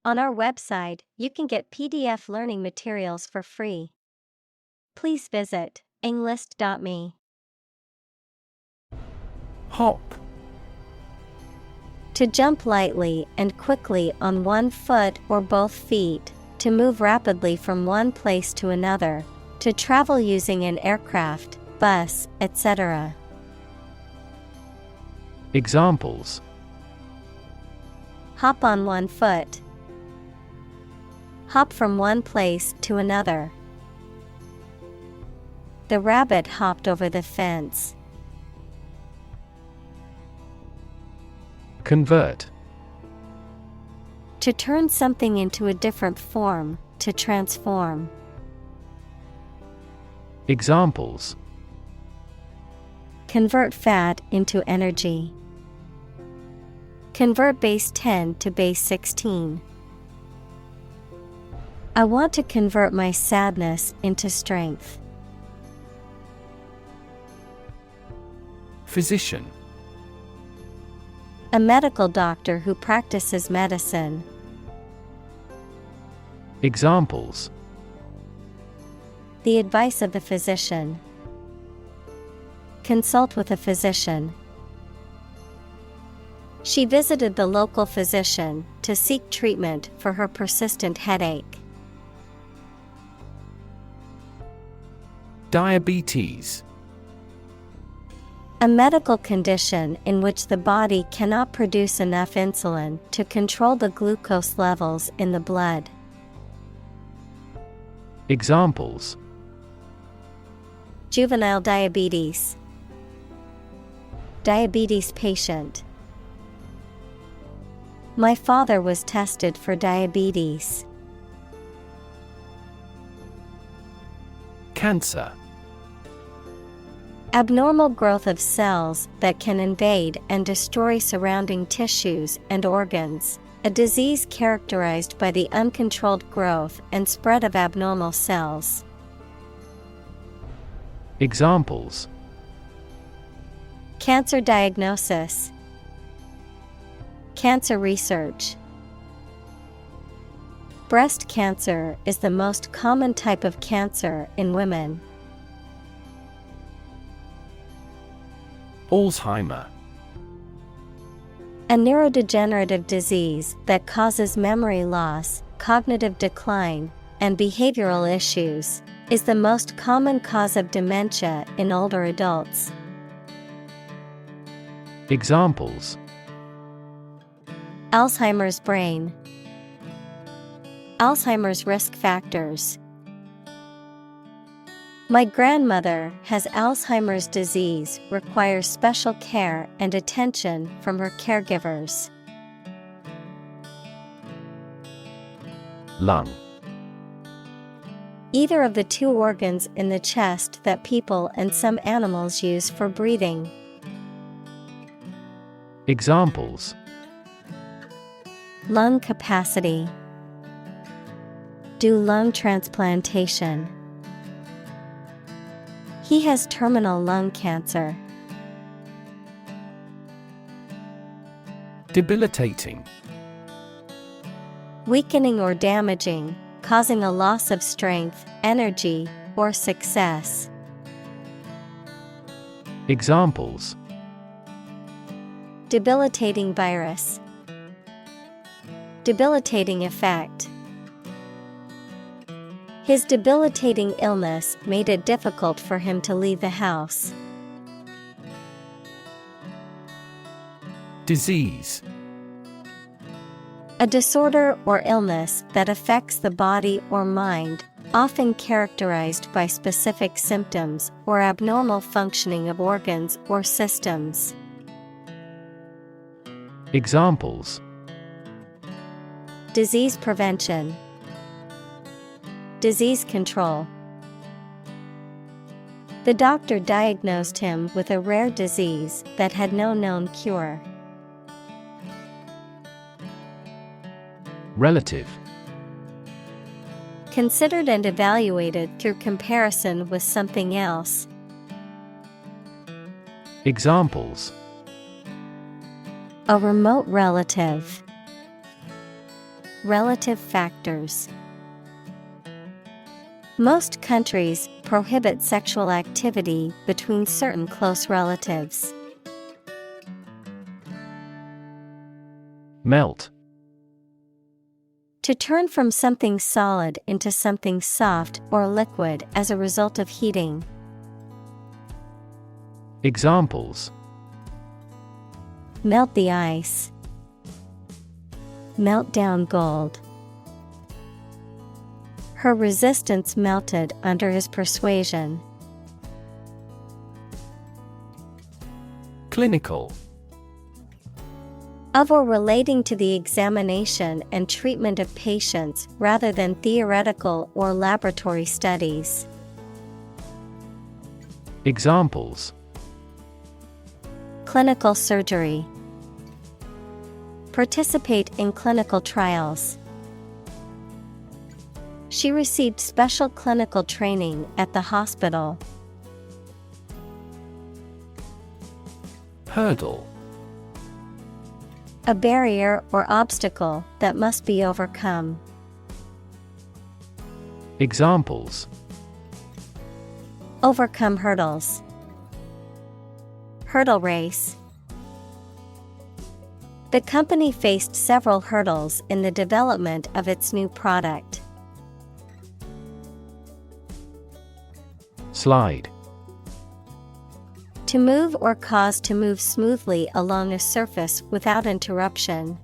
On our website, you can get PDF learning materials for free. Please visit englist.me. Hop. To jump lightly and quickly on one foot or both feet, to move rapidly from one place to another, to travel using an aircraft, bus, etc. Examples: Hop on one foot. Hop from one place to another. The rabbit hopped over the fence. Convert. To turn something into a different form, to transform. Examples: Convert fat into energy. Convert base 10 to base 16. I want to convert my sadness into strength. Physician. A medical doctor who practices medicine. Examples: The advice of the physician. Consult with a physician. She visited the local physician to seek treatment for her persistent headache. Diabetes. A medical condition in which the body cannot produce enough insulin to control the glucose levels in the blood. Examples: Juvenile diabetes. Diabetes patient. My father was tested for diabetes. Cancer. Abnormal growth of cells that can invade and destroy surrounding tissues and organs. A disease characterized by the uncontrolled growth and spread of abnormal cells. Examples: Cancer diagnosis. Cancer research. Breast cancer is the most common type of cancer in women. Alzheimer. A neurodegenerative disease that causes memory loss, cognitive decline, and behavioral issues, is the most common cause of dementia in older adults. Examples: Alzheimer's brain. Alzheimer's risk factors. My grandmother has Alzheimer's disease, requires special care and attention from her caregivers. Lung. Either of the two organs in the chest that people and some animals use for breathing. Examples: Lung capacity. Do lung transplantation. He has terminal lung cancer. Debilitating. Weakening or damaging, causing a loss of strength, energy, or success. Examples: Debilitating virus. Debilitating effect. His debilitating illness made it difficult for him to leave the house. Disease. A disorder or illness that affects the body or mind, often characterized by specific symptoms or abnormal functioning of organs or systems. Examples: Disease prevention. Disease control. The doctor diagnosed him with a rare disease that had no known cure. Relative. Considered and evaluated through comparison with something else. Examples: A remote relative. Relative factors. Most countries prohibit sexual activity between certain close relatives. Melt. To turn from something solid into something soft or liquid as a result of heating. Examples: Melt the ice. Melt down gold. Her resistance melted under his persuasion. Clinical. Of or relating to the examination and treatment of patients rather than theoretical or laboratory studies. Examples: Clinical surgery. Participate in clinical trials. She received special clinical training at the hospital. Hurdle. A barrier or obstacle that must be overcome. Examples: Overcome hurdles. Hurdle race. The company faced several hurdles in the development of its new product. Slide. To move or cause to move smoothly along a surface without interruption.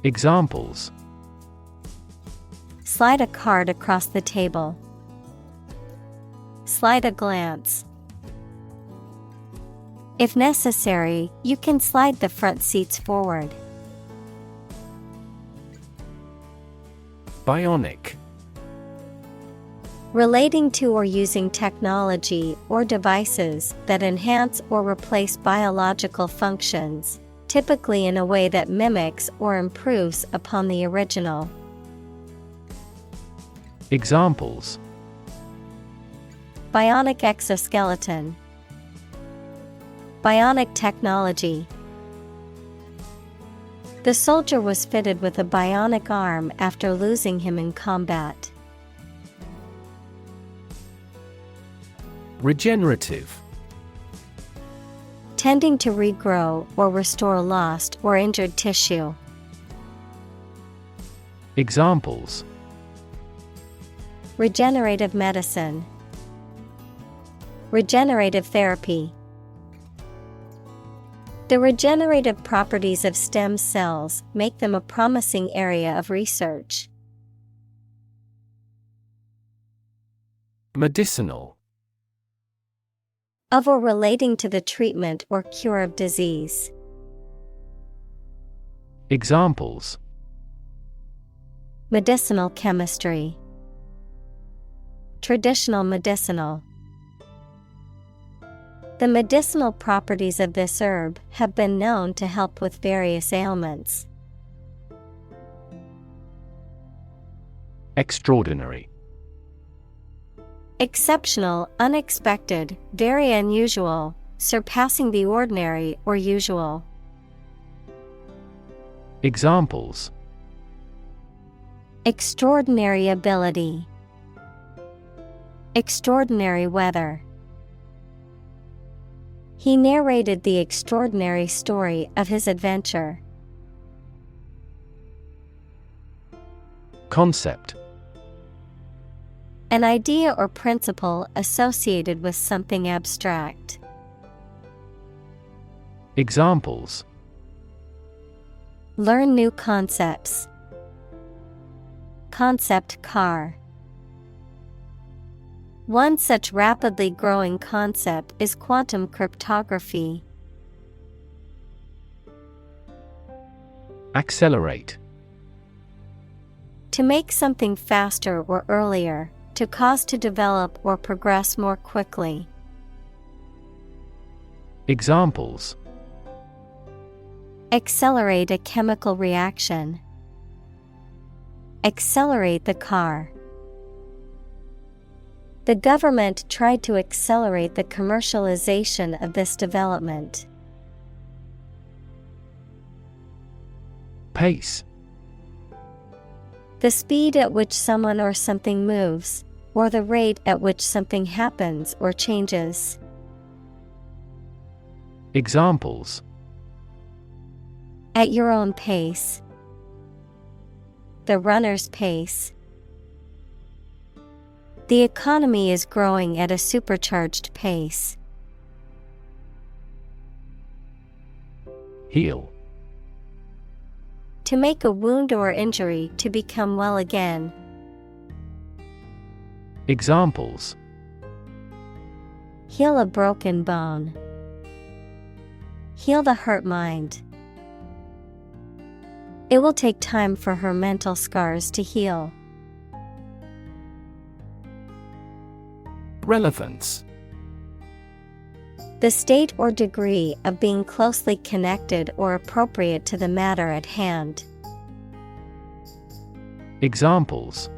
Examples: Slide a card across the table. Slide a glance. If necessary, you can slide the front seats forward. Bionic. Relating to or using technology or devices that enhance or replace biological functions, typically in a way that mimics or improves upon the original. Examples: Bionic exoskeleton. Bionic technology. The soldier was fitted with a bionic arm after losing him in combat. Regenerative. Tending to regrow or restore lost or injured tissue. Examples: Regenerative medicine. Regenerative therapy. The regenerative properties of stem cells make them a promising area of research. Medicinal. Of or relating to the treatment or cure of disease. Examples: Medicinal chemistry. Traditional medicinal. The medicinal properties of this herb have been known to help with various ailments. Extraordinary. Exceptional, unexpected, very unusual, surpassing the ordinary or usual. Examples: Extraordinary ability. Extraordinary weather. He narrated the extraordinary story of his adventure. Concept. An idea or principle associated with something abstract. Examples: Learn new concepts. Concept car. One such rapidly growing concept is quantum cryptography. Accelerate. To make something faster or earlier, to cause to develop or progress more quickly. Examples: Accelerate a chemical reaction. Accelerate the car. The government tried to accelerate the commercialization of this development. Pace. The speed at which someone or something moves, or the rate at which something happens or changes. Examples: At your own pace. The runner's pace. The economy is growing at a supercharged pace. Heal. To make a wound or injury to become well again. Examples: Heal a broken bone. Heal the hurt mind. It will take time for her mental scars to heal. Relevance. The state or degree of being closely connected or appropriate to the matter at hand. Examples: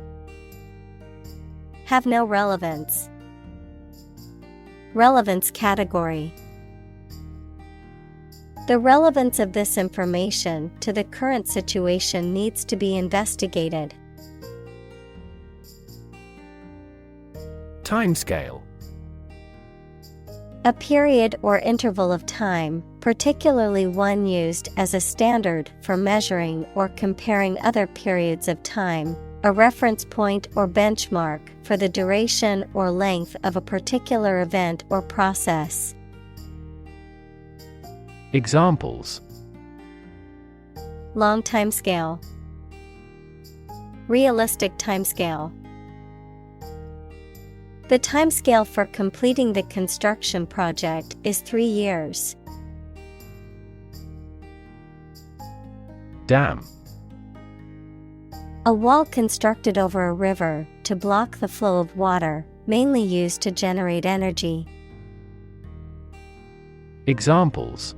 Have no relevance. Relevance category. The relevance of this information to the current situation needs to be investigated. Timescale. A period or interval of time, particularly one used as a standard for measuring or comparing other periods of time, a reference point or benchmark for the duration or length of a particular event or process. Examples: Long timescale. Realistic timescale. The timescale for completing the construction project is 3 years. Dam. A wall constructed over a river to block the flow of water, mainly used to generate energy. Examples: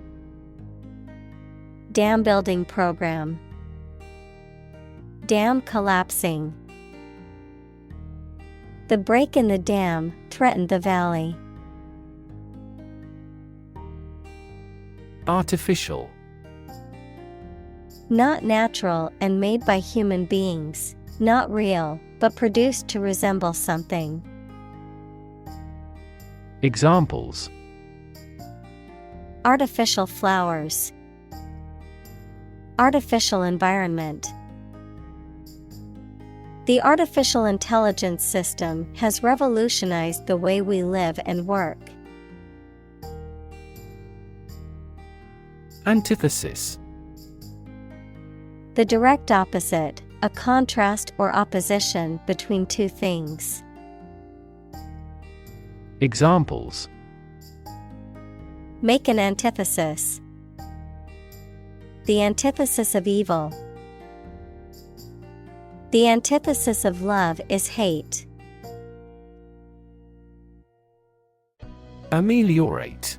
Dam building program. Dam collapsing. The break in the dam threatened the valley. Artificial. Not natural and made by human beings, not real, but produced to resemble something. Examples: Artificial flowers. Artificial environment. The artificial intelligence system has revolutionized the way we live and work. Antithesis. The direct opposite, a contrast or opposition between two things. Examples: Make an antithesis. The antithesis of evil. The antithesis of love is hate. Ameliorate.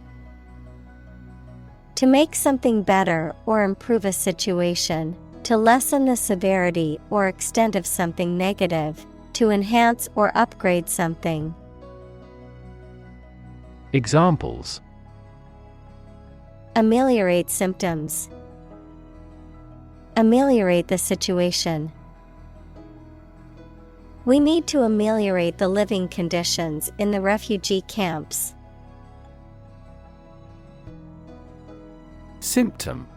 To make something better or improve a situation, to lessen the severity or extent of something negative, to enhance or upgrade something. Examples: Ameliorate symptoms. Ameliorate the situation. We need to ameliorate the living conditions in the refugee camps. Symptom.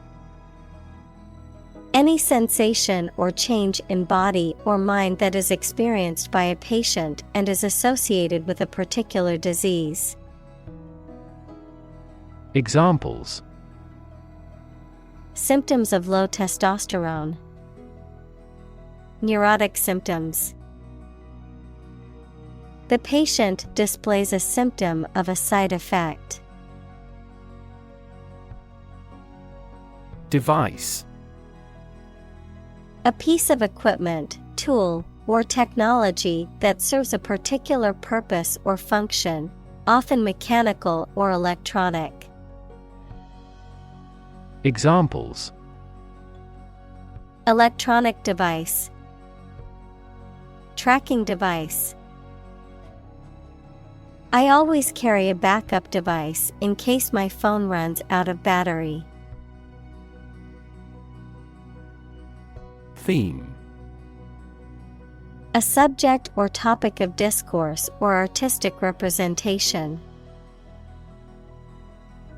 Any sensation or change in body or mind that is experienced by a patient and is associated with a particular disease. Examples: Symptoms of low testosterone. Neurotic symptoms. The patient displays a symptom of a side effect. Device. A piece of equipment, tool, or technology that serves a particular purpose or function, often mechanical or electronic. Examples: Electronic device. Tracking device. I always carry a backup device in case my phone runs out of battery. Theme. A subject or topic of discourse or artistic representation.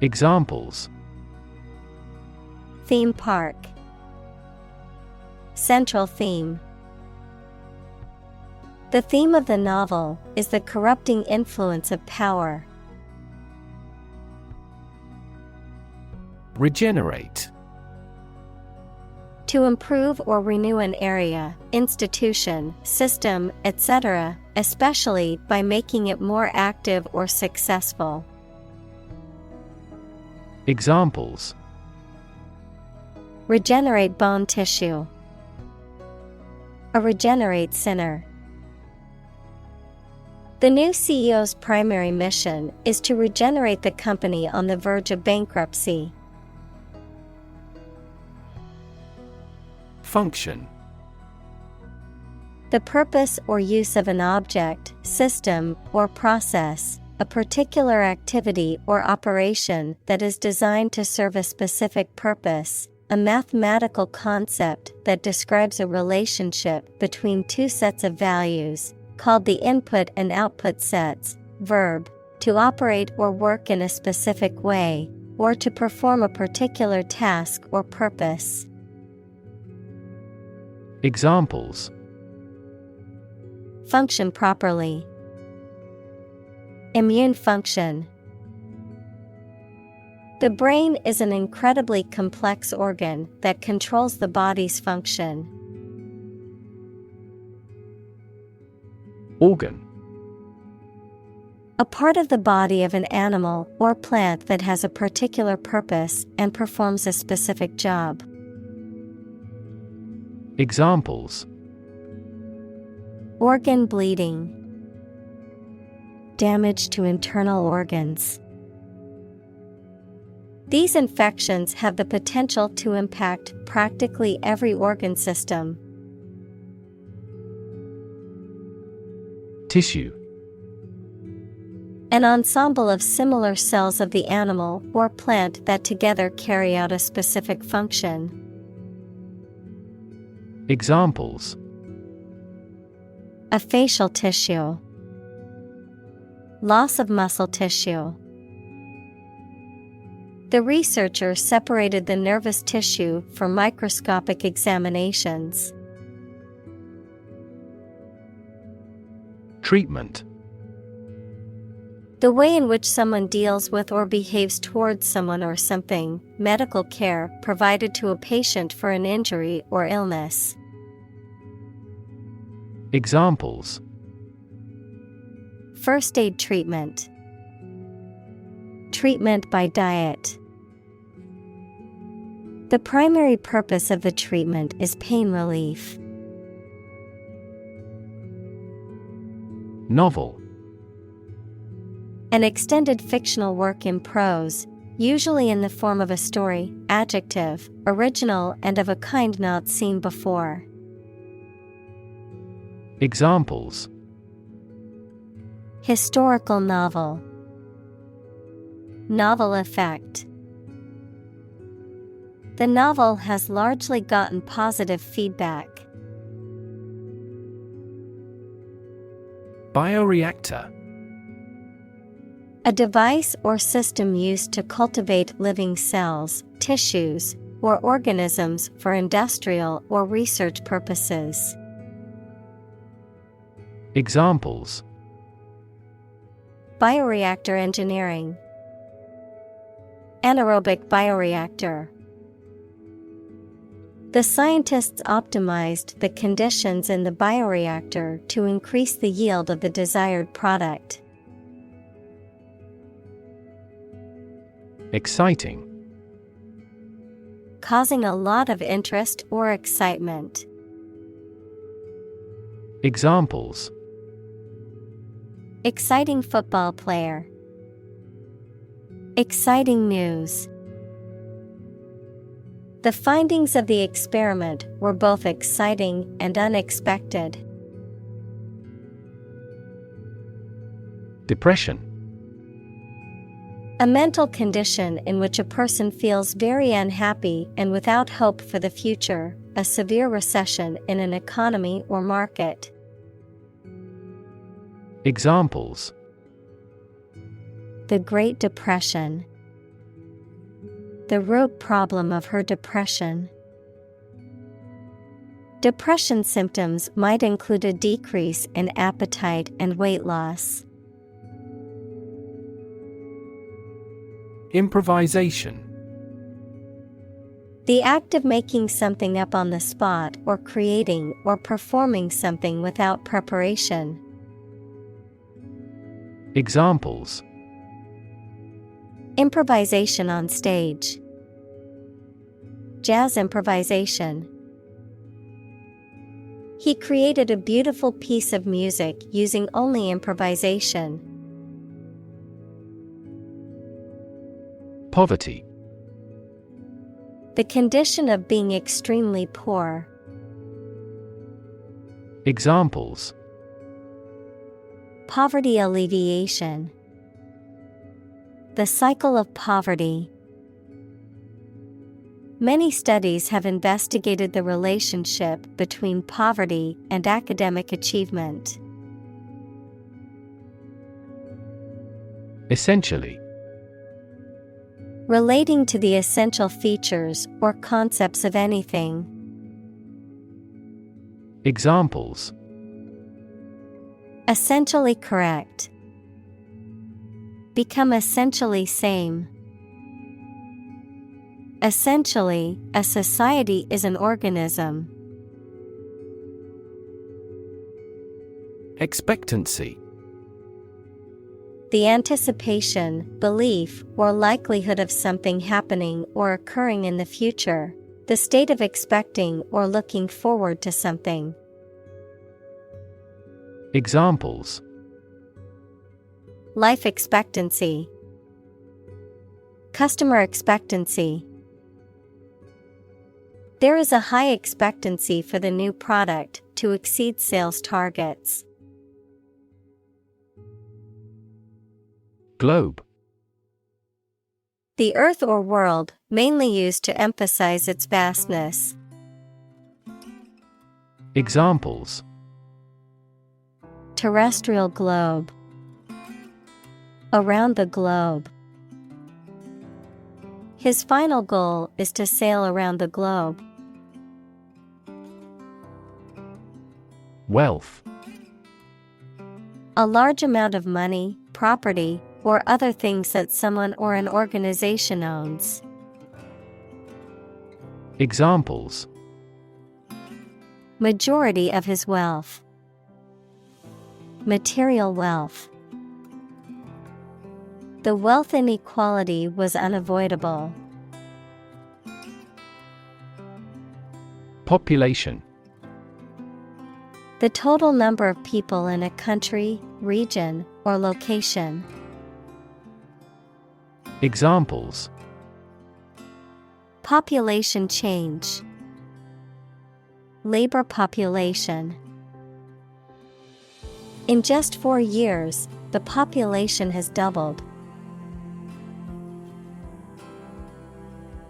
Examples: Theme park. Central theme. The theme of the novel is the corrupting influence of power. Regenerate. To improve or renew an area, institution, system, etc., especially by making it more active or successful. Examples: Regenerate bone tissue. A regenerate sinner. The new CEO's primary mission is to regenerate the company on the verge of bankruptcy. Function. The purpose or use of an object, system, or process, a particular activity or operation that is designed to serve a specific purpose, a mathematical concept that describes a relationship between two sets of values, called the input and output sets. Verb, to operate or work in a specific way, or to perform a particular task or purpose. Examples: Function properly. Immune function. The brain is an incredibly complex organ that controls the body's function. Organ. A part of the body of an animal or plant that has a particular purpose and performs a specific job. Examples: Organ bleeding. Damage to internal organs. These infections have the potential to impact practically every organ system. Tissue. An ensemble of similar cells of the animal or plant that together carry out a specific function. Examples: A facial tissue. Loss of muscle tissue. The researcher separated the nervous tissue for microscopic examinations. Treatment. The way in which someone deals with or behaves towards someone or something, medical care provided to a patient for an injury or illness. Examples: First aid treatment. Treatment by diet. The primary purpose of the treatment is pain relief. Novel. An extended fictional work in prose, usually in the form of a story. Adjective, original and of a kind not seen before. Examples: Historical novel. Novel effect. The novel has largely gotten positive feedback. Bioreactor. A device or system used to cultivate living cells, tissues, or organisms for industrial or research purposes. Examples: Bioreactor engineering. Anaerobic bioreactor. The scientists optimized the conditions in the bioreactor to increase the yield of the desired product. Exciting. Causing a lot of interest or excitement. Examples: Exciting football player. Exciting news. The findings of the experiment were both exciting and unexpected. Depression. A mental condition in which a person feels very unhappy and without hope for the future, a severe recession in an economy or market. Examples: The Great Depression. The root problem of her depression. Depression symptoms might include a decrease in appetite and weight loss. Improvisation. The act of making something up on the spot or creating or performing something without preparation. Examples: Improvisation on stage. Jazz improvisation. He created a beautiful piece of music using only improvisation. Poverty. The condition of being extremely poor. Examples: Poverty alleviation. The cycle of poverty. Many studies have investigated the relationship between poverty and academic achievement. Essentially. Relating to the essential features or concepts of anything. Examples: Essentially correct. Become essentially same. Essentially, a society is an organism. Expectancy. The anticipation, belief, or likelihood of something happening or occurring in the future. The state of expecting or looking forward to something. Examples: Life expectancy. Customer expectancy. There is a high expectancy for the new product to exceed sales targets. Globe. The earth or world, mainly used to emphasize its vastness. Examples: Terrestrial globe. Around the globe. His final goal is to sail around the globe. Wealth. A large amount of money, property, or other things that someone or an organization owns. Examples: Majority of his wealth. Material wealth. The wealth inequality was unavoidable. Population. The total number of people in a country, region, or location. Examples: Population change. Labor population. In just 4 years, the population has doubled.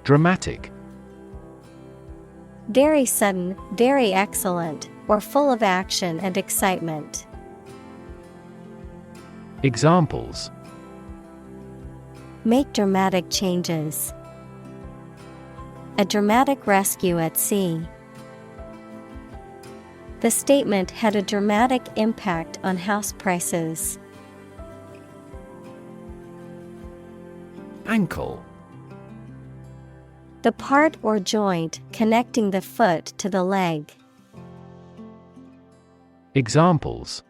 Dramatic. Very sudden, very excellent, or full of action and excitement. Examples: Make dramatic changes. A dramatic rescue at sea. The statement had a dramatic impact on house prices. Ankle. The part or joint connecting the foot to the leg. Examples: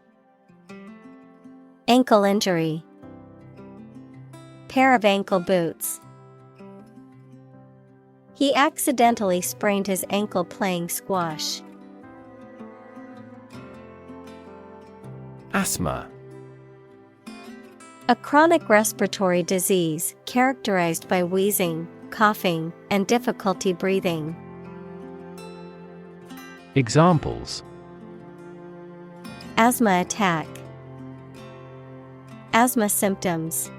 Ankle injury. Pair of ankle boots. He accidentally sprained his ankle playing squash. Asthma. A chronic respiratory disease characterized by wheezing, coughing, and difficulty breathing. Examples: Asthma attack. Asthma symptoms.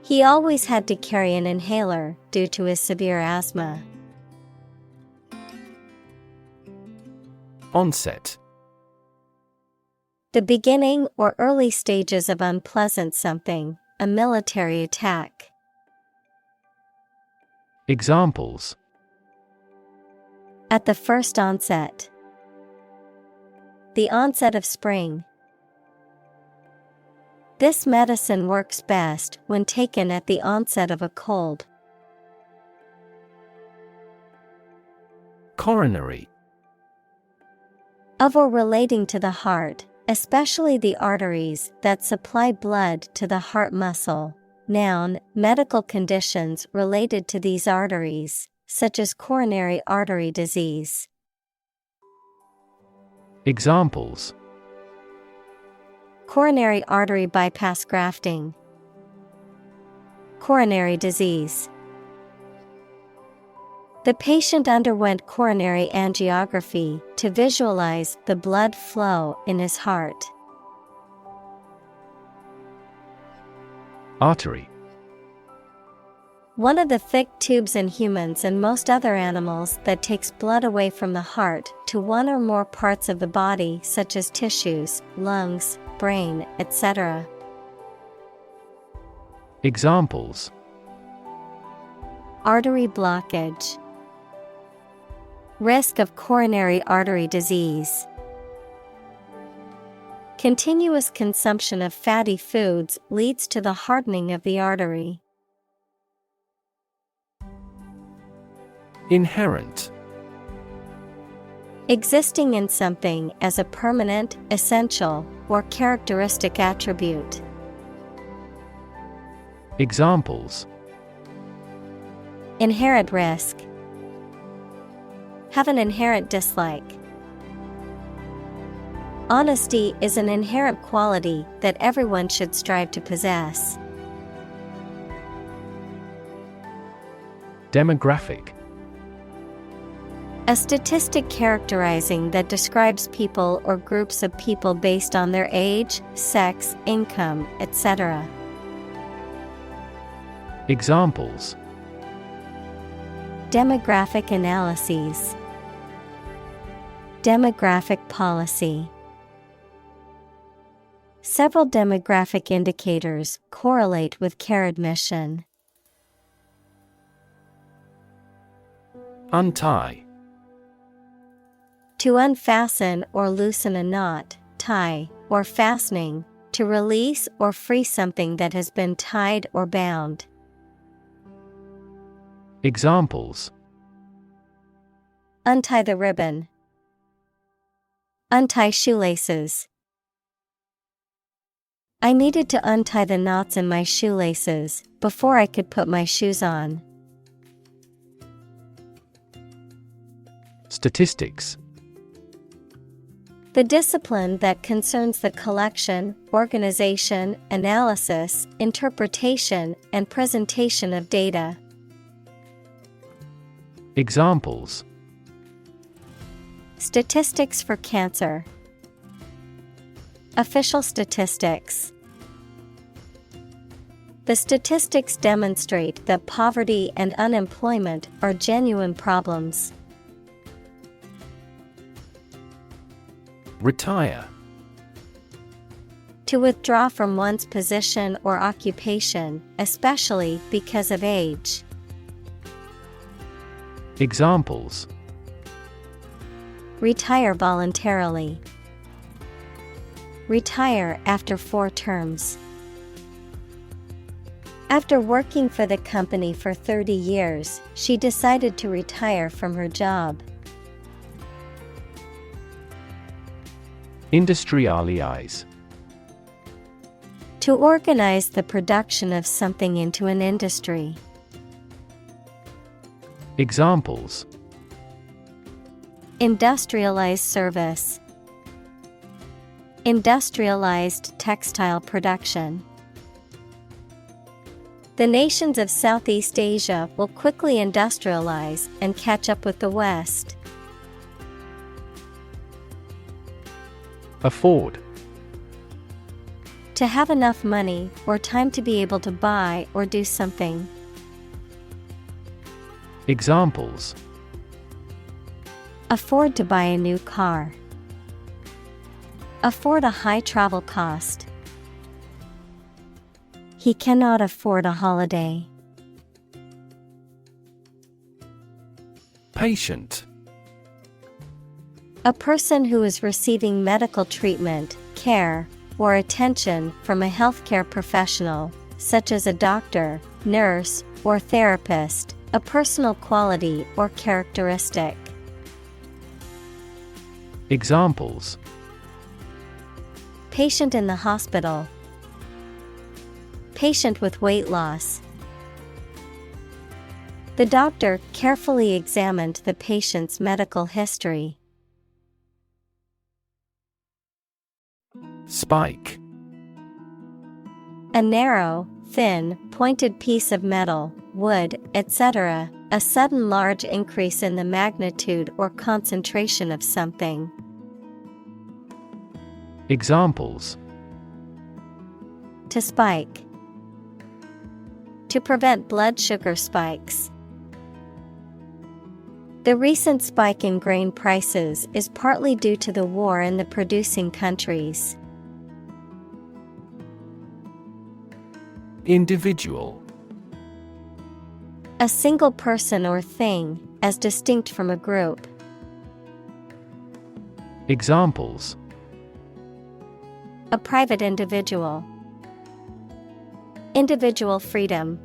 He always had to carry an inhaler due to his severe asthma. Onset. The beginning or early stages of unpleasant something, a military attack. Examples. At the first onset. The onset of spring. This medicine works best when taken at the onset of a cold. Coronary. Of or relating to the heart, especially the arteries that supply blood to the heart muscle. Noun, medical conditions related to these arteries, such as coronary artery disease. Examples. Coronary artery bypass grafting. Coronary disease. The patient underwent coronary angiography to visualize the blood flow in his heart. Artery. One of the thick tubes in humans and most other animals that takes blood away from the heart to one or more parts of the body, such as tissues, lungs, brain, etc. Examples. Artery blockage. Risk of coronary artery disease. Continuous consumption of fatty foods leads to the hardening of the artery. Inherent. Existing in something as a permanent, essential, or characteristic attribute. Examples. Inherent risk. Have an inherent dislike. Honesty is an inherent quality that everyone should strive to possess. Demographic. A statistic characterizing that describes people or groups of people based on their age, sex, income, etc. Examples. Demographic analyses. Demographic policy. Several demographic indicators correlate with care admission. Untie. To unfasten or loosen a knot, tie, or fastening, to release or free something that has been tied or bound. Examples. Untie the ribbon. Untie shoelaces. I needed to untie the knots in my shoelaces before I could put my shoes on. Statistics. The discipline that concerns the collection, organization, analysis, interpretation, and presentation of data. Examples. Statistics for cancer. Official statistics. The statistics demonstrate that poverty and unemployment are genuine problems. Retire. To withdraw from one's position or occupation, especially because of age. Examples. Retire voluntarily. Retire after 4 terms. After working for the company for 30 years, she decided to retire from her job. Industrialize. To organize the production of something into an industry. Examples. Industrialized service. Industrialized textile production. The nations of Southeast Asia will quickly industrialize and catch up with the West. Afford. To have enough money or time to be able to buy or do something. Examples: Afford to buy a new car. Afford a high travel cost. He cannot afford a holiday. Patient. A person who is receiving medical treatment, care, or attention from a healthcare professional, such as a doctor, nurse, or therapist, a personal quality or characteristic. Examples: Patient in the hospital. Patient with weight loss. The doctor carefully examined the patient's medical history. Spike. A narrow, thin, pointed piece of metal, wood, etc., a sudden large increase in the magnitude or concentration of something. Examples: To spike. To prevent blood sugar spikes. The recent spike in grain prices is partly due to the war in the producing countries. Individual. A single person or thing, as distinct from a group. Examples: A private individual. Individual freedom.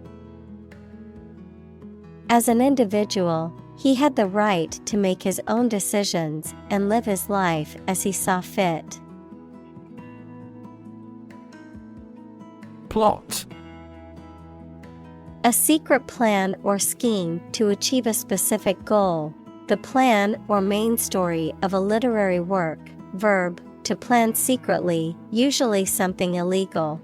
As an individual, he had the right to make his own decisions and live his life as he saw fit. Plot. A secret plan or scheme to achieve a specific goal, the plan or main story of a literary work. Verb, to plan secretly, usually something illegal.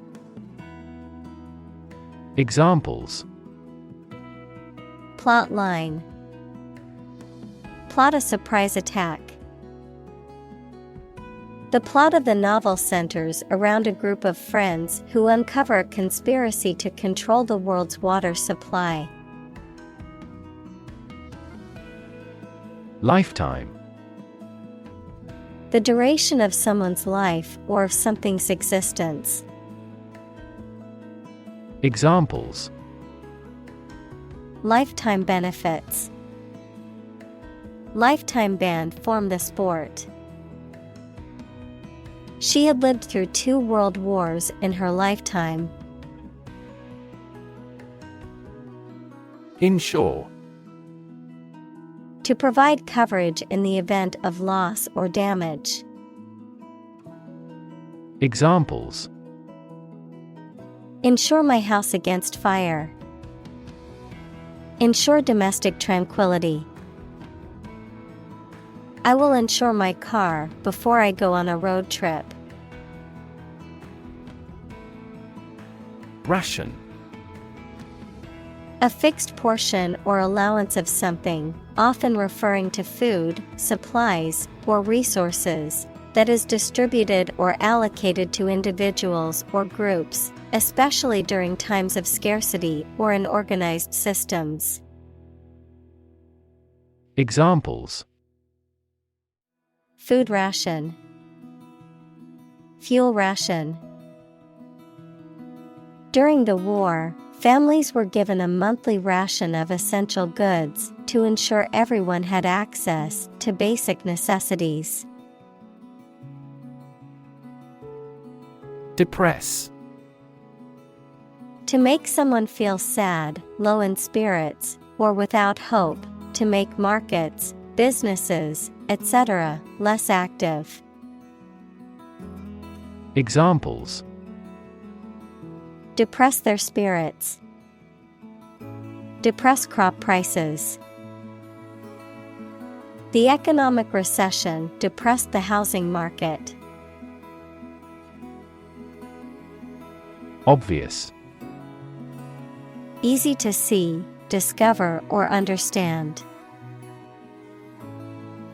Examples: Plot line. Plot a surprise attack. The plot of the novel centers around a group of friends who uncover a conspiracy to control the world's water supply. Lifetime. The duration of someone's life or of something's existence. Examples: Lifetime benefits. Lifetime ban formed the sport. She had lived through 2 world wars in her lifetime. Insure. To provide coverage in the event of loss or damage. Examples: Insure my house against fire. Ensure domestic tranquility. I will insure my car before I go on a road trip. Ration. A fixed portion or allowance of something, often referring to food, supplies, or resources, that is distributed or allocated to individuals or groups, especially during times of scarcity or in organized systems. Examples: Food ration. Fuel ration. During the war, families were given a monthly ration of essential goods to ensure everyone had access to basic necessities. Depress. To make someone feel sad, low in spirits, or without hope, to make markets, businesses, etc., less active. Examples: Depress their spirits. Depress crop prices. The economic recession depressed the housing market. Obvious. Easy to see, discover, or understand.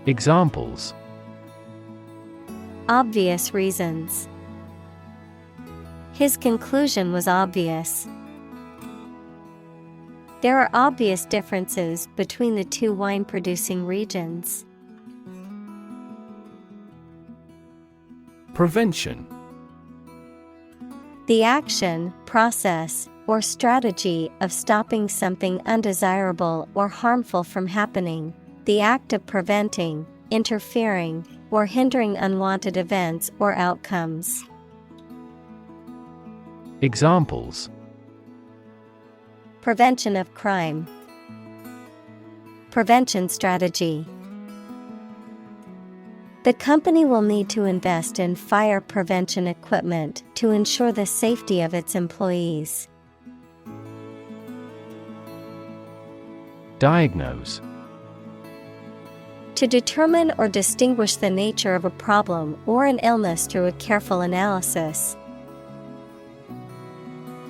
Examples: Obvious reasons. His conclusion was obvious. There are obvious differences between the two wine-producing regions. Prevention. The action, process, or strategy of stopping something undesirable or harmful from happening. The act of preventing, interfering, or hindering unwanted events or outcomes. Examples: Prevention of crime. Prevention strategy. The company will need to invest in fire prevention equipment to ensure the safety of its employees. Diagnose. To determine or distinguish the nature of a problem or an illness through a careful analysis.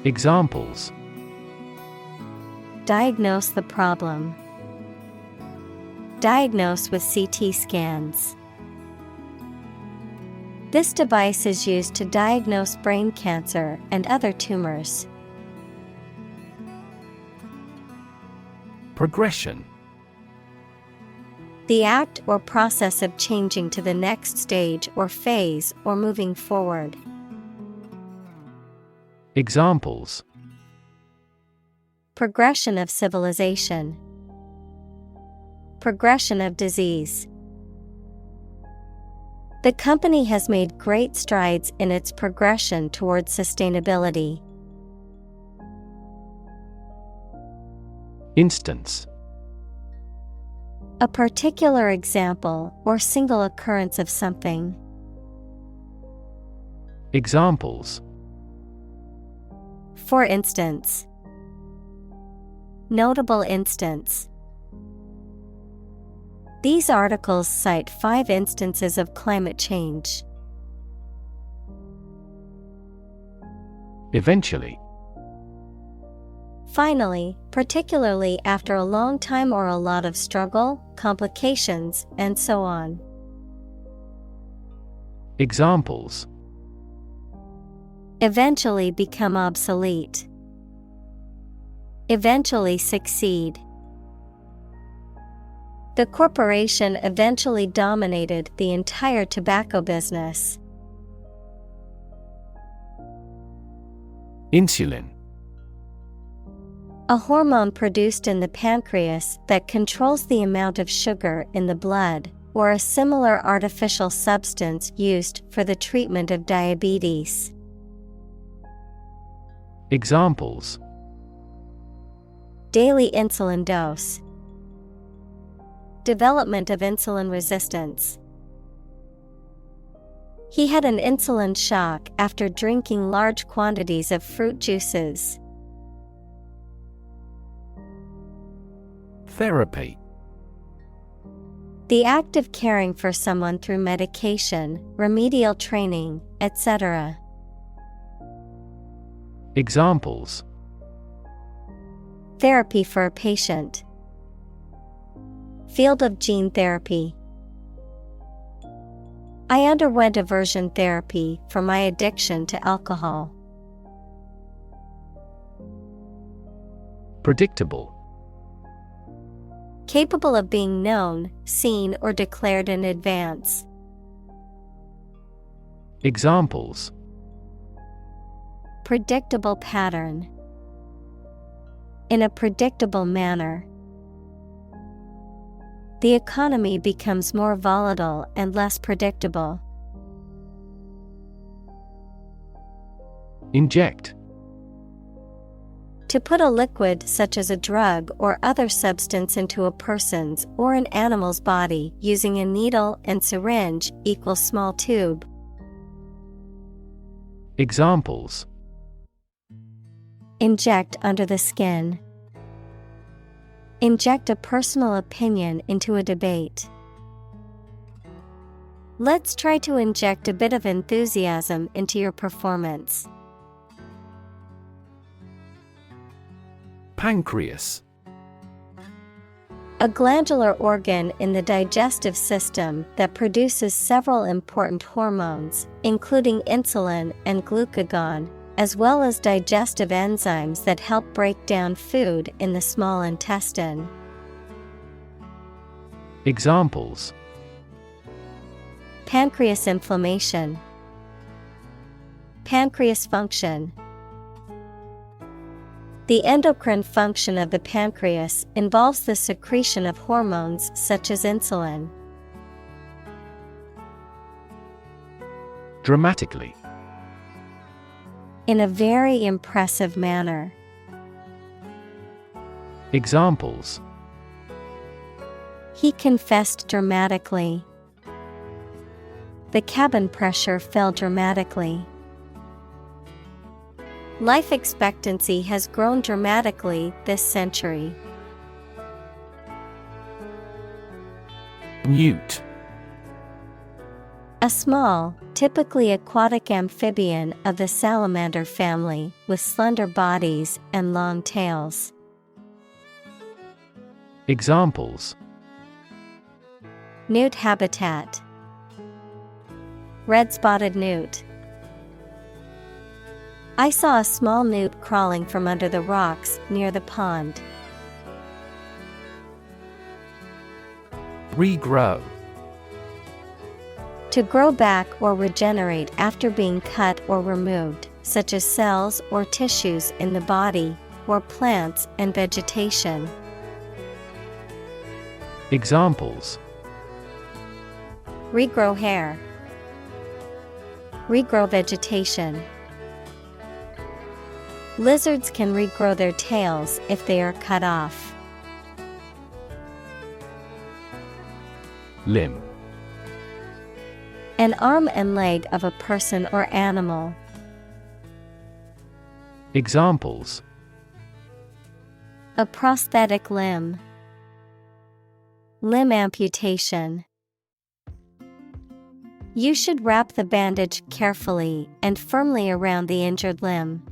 Examples: Diagnose the problem. Diagnose with CT scans. This device is used to diagnose brain cancer and other tumors. Progression. The act or process of changing to the next stage or phase or moving forward. Examples: Progression of civilization. Progression of disease. The company has made great strides in its progression towards sustainability. Instance. A particular example or single occurrence of something. Examples: For instance. Notable instance. These articles cite 5 instances of climate change. Eventually. Finally, particularly after a long time or a lot of struggle, complications, and so on. Examples: Eventually become obsolete. Eventually succeed. The corporation eventually dominated the entire tobacco business. Insulin. A hormone produced in the pancreas that controls the amount of sugar in the blood, or a similar artificial substance used for the treatment of diabetes. Examples: Daily insulin dose. Development of insulin resistance. He had an insulin shock after drinking large quantities of fruit juices. Therapy. The act of caring for someone through medication, remedial training, etc. Examples: Therapy for a patient. Field of gene therapy. I underwent aversion therapy for my addiction to alcohol. Predictable. Capable of being known, seen, or declared in advance. Examples: Predictable pattern. In a predictable manner. The economy becomes more volatile and less predictable. Inject. To put a liquid such as a drug or other substance into a person's or an animal's body using a needle and syringe equals small tube. Examples: Inject under the skin. Inject a personal opinion into a debate. Let's try to inject a bit of enthusiasm into your performance. Pancreas. A glandular organ in the digestive system that produces several important hormones, including insulin and glucagon, as well as digestive enzymes that help break down food in the small intestine. Examples: Pancreas inflammation, pancreas function. The endocrine function of the pancreas involves the secretion of hormones such as insulin. Dramatically. In a very impressive manner. Examples: He confessed dramatically. The cabin pressure fell dramatically. Life expectancy has grown dramatically this century. Newt. A small, typically aquatic amphibian of the salamander family with slender bodies and long tails. Examples: Newt habitat, red-spotted newt. I saw a small newt crawling from under the rocks near the pond. Regrow. To grow back or regenerate after being cut or removed, such as cells or tissues in the body, or plants and vegetation. Examples: Regrow hair, regrow vegetation. Lizards can regrow their tails if they are cut off. Limb. An arm and leg of a person or animal. Examples: A prosthetic limb, limb amputation. You should wrap the bandage carefully and firmly around the injured limb.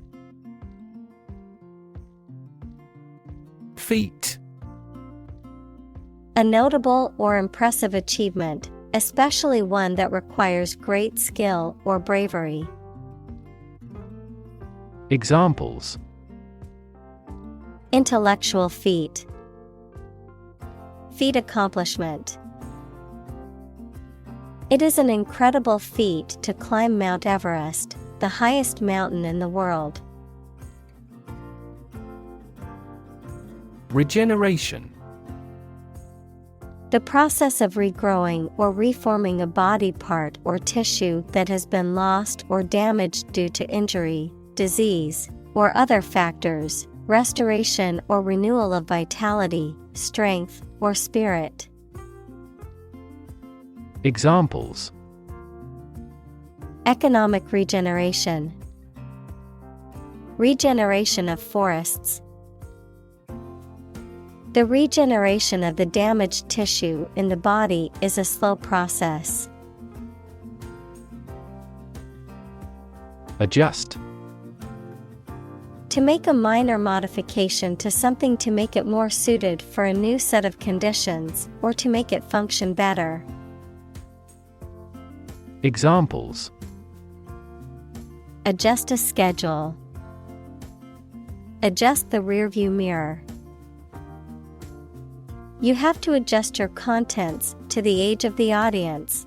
Feat. A notable or impressive achievement, especially one that requires great skill or bravery. Examples: Intellectual feat, feat accomplishment. It is an incredible feat to climb Mount Everest, the highest mountain in the world. Regeneration. The process of regrowing or reforming a body part or tissue that has been lost or damaged due to injury, disease, or other factors, restoration or renewal of vitality, strength, or spirit. Examples: Economic regeneration, regeneration of forests. The regeneration of the damaged tissue in the body is a slow process. Adjust. To make a minor modification to something to make it more suited for a new set of conditions, or to make it function better. Examples: Adjust a schedule. Adjust the rearview mirror. You have to adjust your contents to the age of the audience.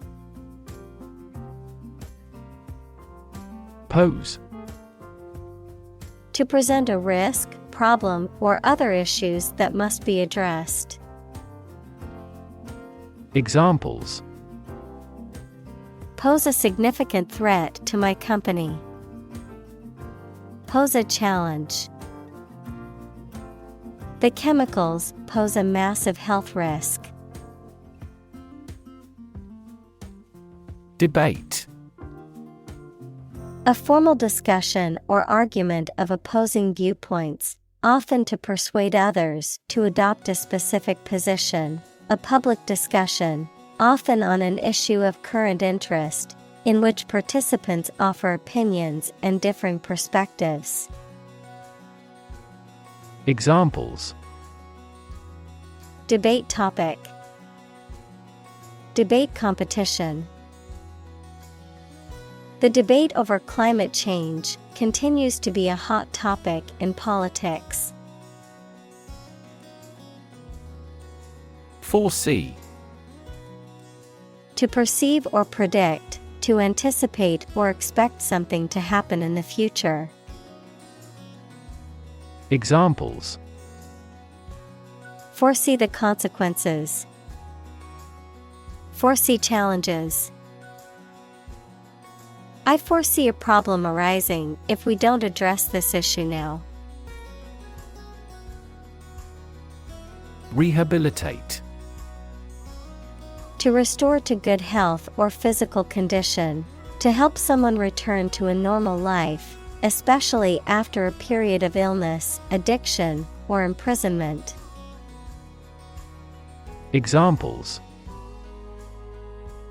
Pose. To present a risk, problem, or other issues that must be addressed. Examples: Pose a significant threat to my company. Pose a challenge. The chemicals pose a massive health risk. Debate. A formal discussion or argument of opposing viewpoints, often to persuade others to adopt a specific position. A public discussion, often on an issue of current interest, in which participants offer opinions and differing perspectives. Examples: Debate topic. Debate competition. The debate over climate change continues to be a hot topic in politics. Foresee. To perceive or predict, to anticipate or expect something to happen in the future. Examples: Foresee the consequences. Foresee challenges. I foresee a problem arising if we don't address this issue now. Rehabilitate. To restore to good health or physical condition, to help someone return to a normal life, especially after a period of illness, addiction, or imprisonment. Examples: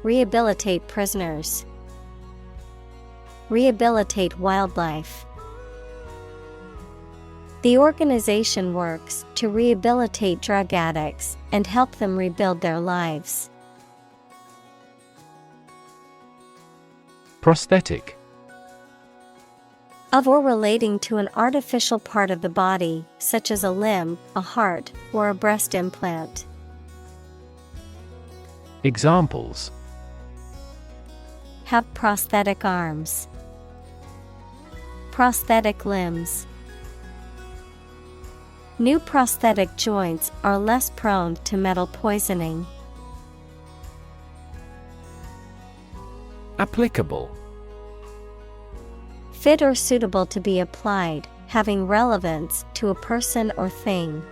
Rehabilitate prisoners. Rehabilitate wildlife. The organization works to rehabilitate drug addicts and help them rebuild their lives. Prosthetic. Of or relating to an artificial part of the body, such as a limb, a heart, or a breast implant. Examples: Have prosthetic arms. Prosthetic limbs. New prosthetic joints are less prone to metal poisoning. Applicable. Fit or suitable to be applied, having relevance to a person or thing.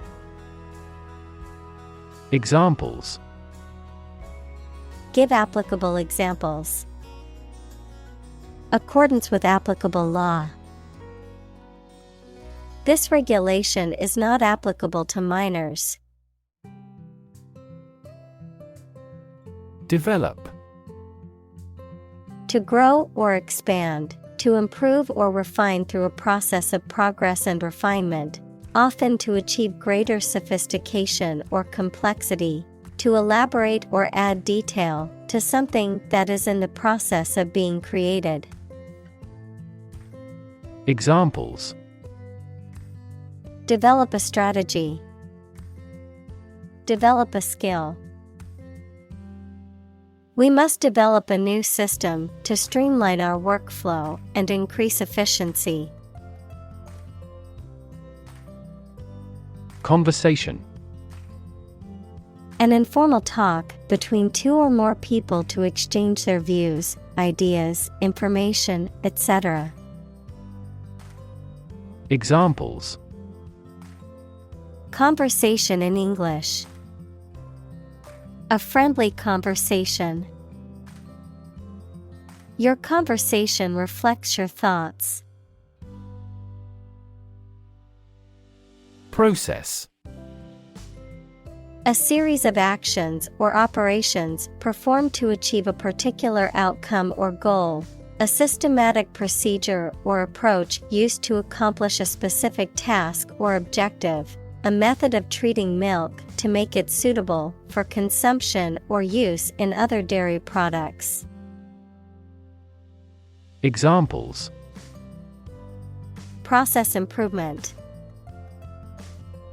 Examples: Give applicable examples. Accordance with applicable law. This regulation is not applicable to minors. Develop. To grow or expand, to improve or refine through a process of progress and refinement, often to achieve greater sophistication or complexity, to elaborate or add detail to something that is in the process of being created. Examples: Develop a strategy. Develop a skill. We must develop a new system to streamline our workflow and increase efficiency. Conversation. An informal talk between two or more people to exchange their views, ideas, information, etc. Examples: Conversation in English. A friendly conversation. Your conversation reflects your thoughts. Process. A series of actions or operations performed to achieve a particular outcome or goal. A systematic procedure or approach used to accomplish a specific task or objective. A method of treating milk to make it suitable for consumption or use in other dairy products. Examples: Process improvement.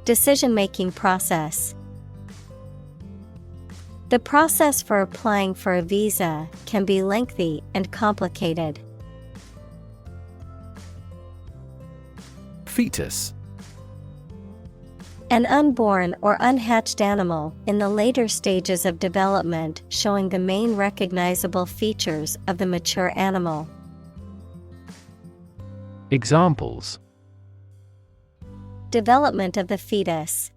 Decision-making process. The process for applying for a visa can be lengthy and complicated. Fetus. An unborn or unhatched animal in the later stages of development, showing the main recognizable features of the mature animal. Examples: Development of the fetus.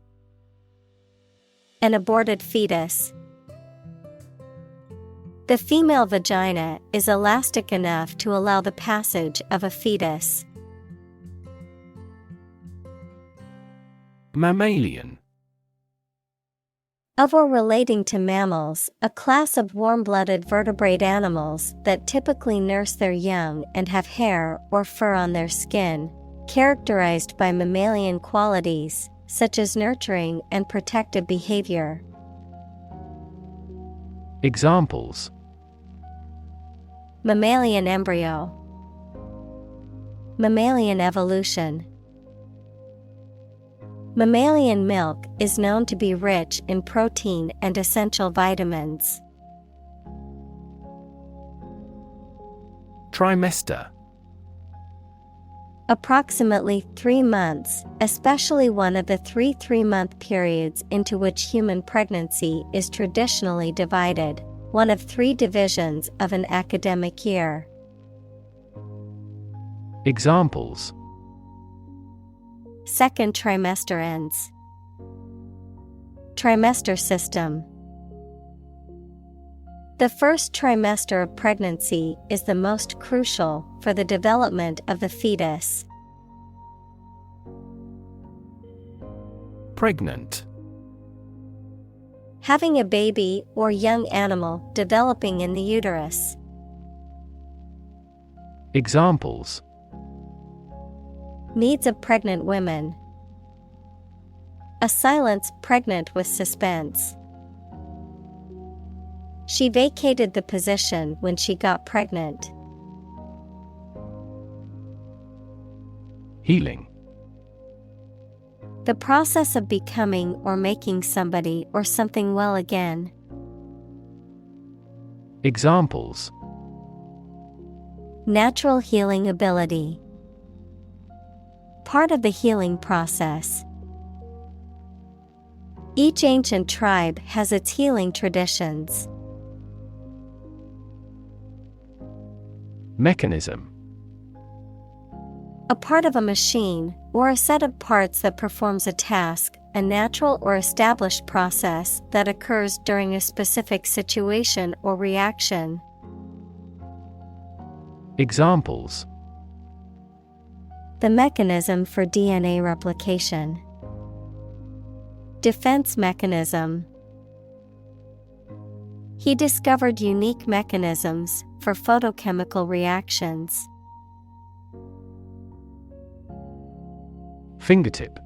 An aborted fetus. The female vagina is elastic enough to allow the passage of a fetus. Mammalian. Of or relating to mammals, a class of warm-blooded vertebrate animals that typically nurse their young and have hair or fur on their skin, characterized by mammalian qualities, such as nurturing and protective behavior. Examples: Mammalian embryo. Mammalian evolution. Mammalian milk is known to be rich in protein and essential vitamins. Trimester. Approximately 3 months, especially one of the 3 3-month periods into which human pregnancy is traditionally divided, one of 3 divisions of an academic year. Examples: Second trimester ends. Trimester system. The first trimester of pregnancy is the most crucial for the development of the fetus. Pregnant. Having a baby or young animal developing in the uterus. Examples: Needs of pregnant women. A silence pregnant with suspense. She vacated the position when she got pregnant. Healing. The process of becoming or making somebody or something well again. Examples: Natural healing ability. Part of the healing process. Each ancient tribe has its healing traditions. Mechanism. A part of a machine, or a set of parts that performs a task, a natural or established process that occurs during a specific situation or reaction. Examples: The mechanism for DNA replication. Defense mechanism. He discovered unique mechanisms for photochemical reactions. Fingertip.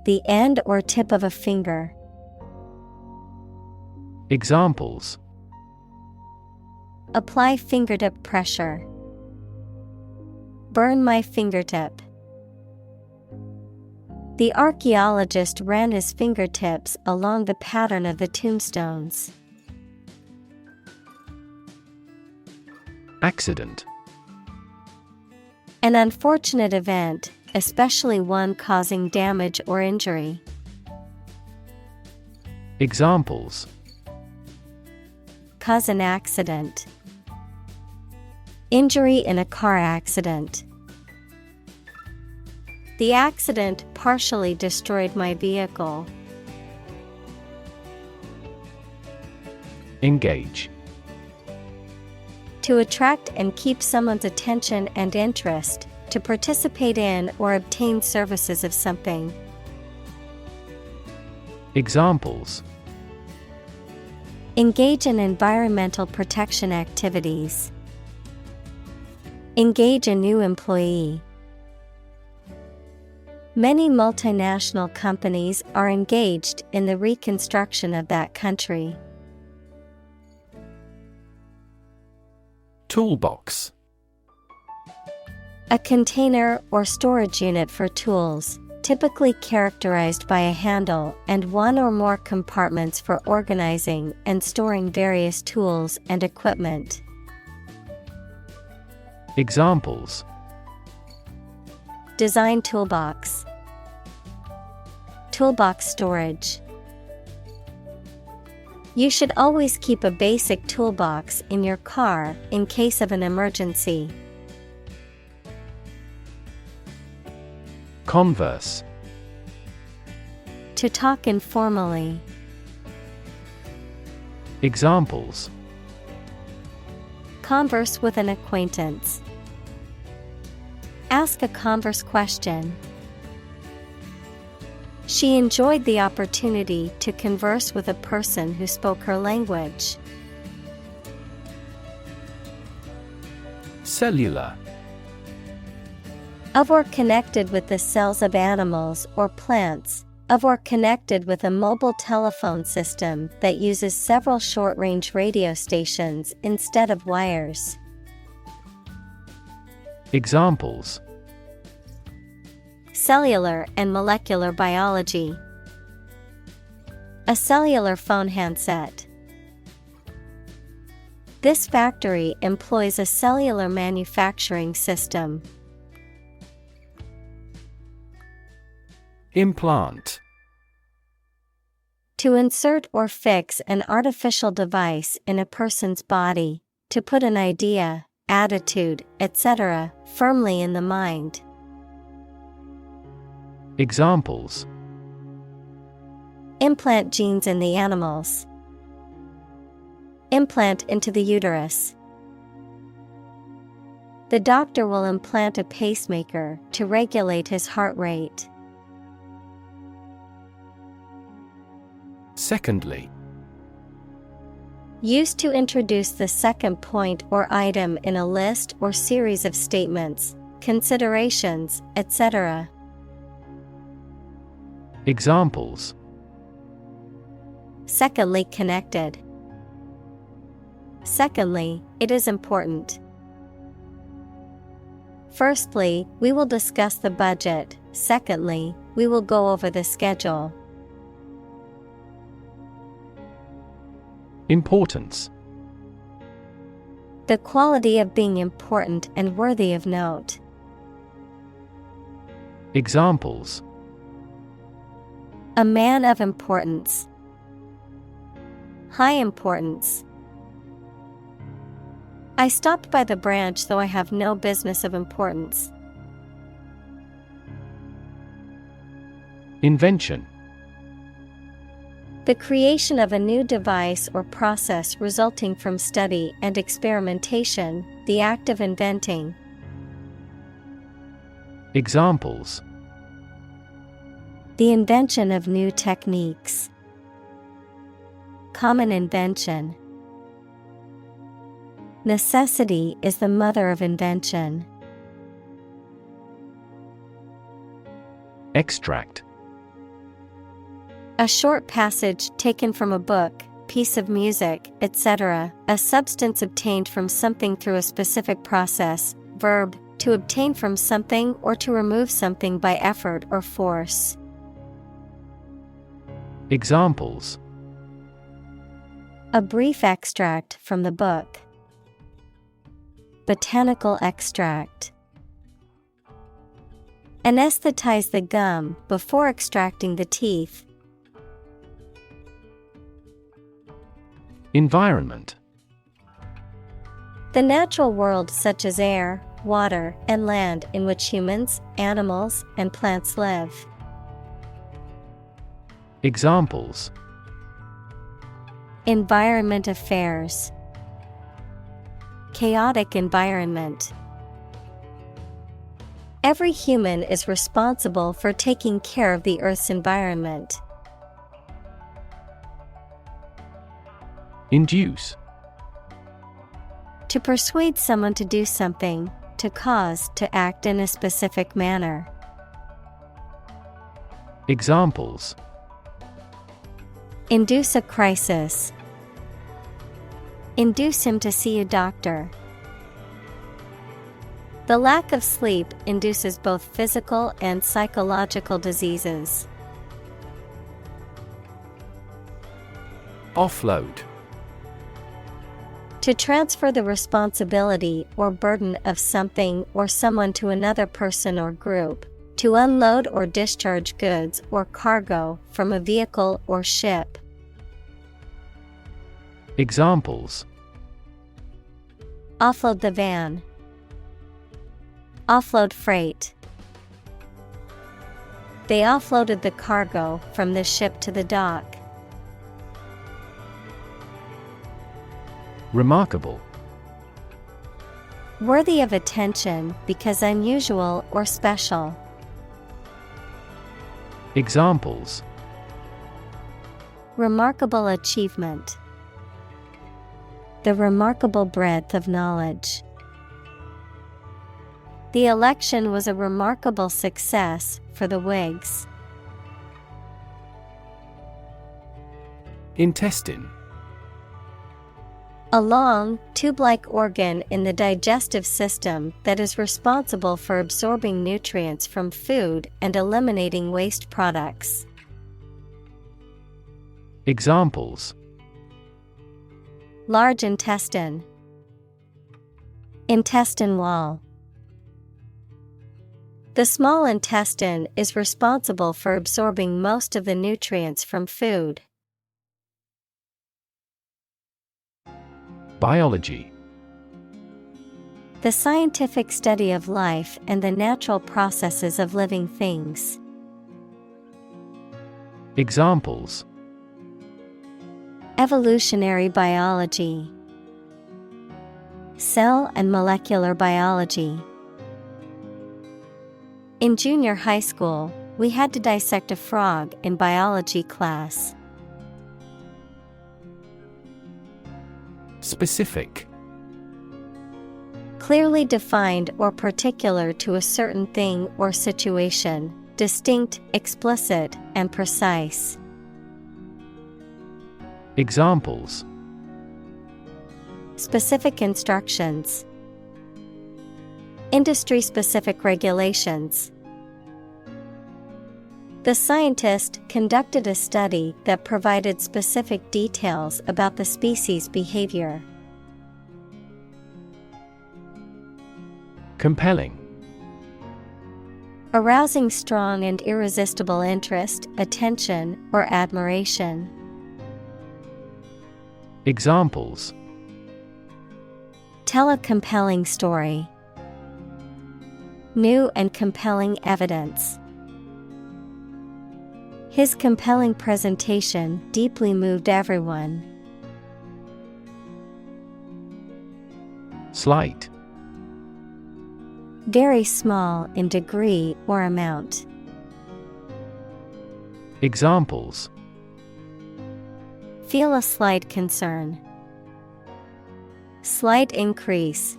The end or tip of a finger. Examples: Apply fingertip pressure. Burn my fingertip. The archaeologist ran his fingertips along the pattern of the tombstones. Accident. An unfortunate event, especially one causing damage or injury. Examples: Cause an accident. Injury in a car accident. The accident partially destroyed my vehicle. Engage. To attract and keep someone's attention and interest, to participate in or obtain services of something. Examples: Engage in environmental protection activities. Engage a new employee. Many multinational companies are engaged in the reconstruction of that country. Toolbox. A container or storage unit for tools, typically characterized by a handle and one or more compartments for organizing and storing various tools and equipment. Examples: Design toolbox. Toolbox storage. You should always keep a basic toolbox in your car in case of an emergency. Converse. To talk informally. Examples: Converse with an acquaintance. Ask a converse question. She enjoyed the opportunity to converse with a person who spoke her language. Cellular. Of or connected with the cells of animals or plants, Of or connected with a mobile telephone system that uses several short-range radio stations instead of wires. Examples: cellular and molecular biology, a cellular phone handset. This factory employs a cellular manufacturing system. Implant. To insert or fix an artificial device in a person's body, to put an idea, attitude, etc., firmly in the mind. Examples: implant genes in the animals, implant into the uterus. The doctor will implant a pacemaker to regulate his heart rate. Secondly. Used to introduce the second point or item in a list or series of statements, considerations, etc. Examples: secondly connected. Secondly, it is important. Firstly, we will discuss the budget. Secondly, we will go over the schedule. Importance. The quality of being important and worthy of note. Examples: a man of importance. High importance. I stopped by the branch though I have no business of importance. Invention. The creation of a new device or process resulting from study and experimentation, the act of inventing. Examples: the invention of new techniques. Common invention. Necessity is the mother of invention. Extract. A short passage taken from a book, piece of music, etc., a substance obtained from something through a specific process. Verb, to obtain from something or to remove something by effort or force. Examples: a brief extract from the book. Botanical extract. Anesthetize the gum before extracting the teeth. Environment. The natural world such as air, water, and land in which humans, animals, and plants live. Examples: environment affairs. Chaotic environment. Every human is responsible for taking care of the Earth's environment. Induce. To persuade someone to do something, to cause to act in a specific manner. Examples: induce a crisis. Induce him to see a doctor. The lack of sleep induces both physical and psychological diseases. Offload. To transfer the responsibility or burden of something or someone to another person or group. To unload or discharge goods or cargo from a vehicle or ship. Examples: offload the van. Offload freight. They offloaded the cargo from the ship to the dock. Remarkable. Worthy of attention because unusual or special. Examples: remarkable achievement. The remarkable breadth of knowledge. The election was a remarkable success for the Whigs. Intestine. A long, tube-like organ in the digestive system that is responsible for absorbing nutrients from food and eliminating waste products. Examples: Large intestine. Intestine wall. The small intestine is responsible for absorbing most of the nutrients from food. Biology. The scientific study of life and the natural processes of living things. Examples: Evolutionary biology. Cell and molecular biology. In junior high school, we had to dissect a frog in biology class. Specific. Clearly defined or particular to a certain thing or situation, distinct, explicit, and precise. Examples: Specific instructions. Industry-specific regulations. The scientist conducted a study that provided specific details about the species' behavior. Compelling. Arousing strong and irresistible interest, attention, or admiration. Examples: Tell a compelling story. New and compelling evidence. His compelling presentation deeply moved everyone. Slight. Very small in degree or amount. Examples: Feel a slight concern. Slight increase.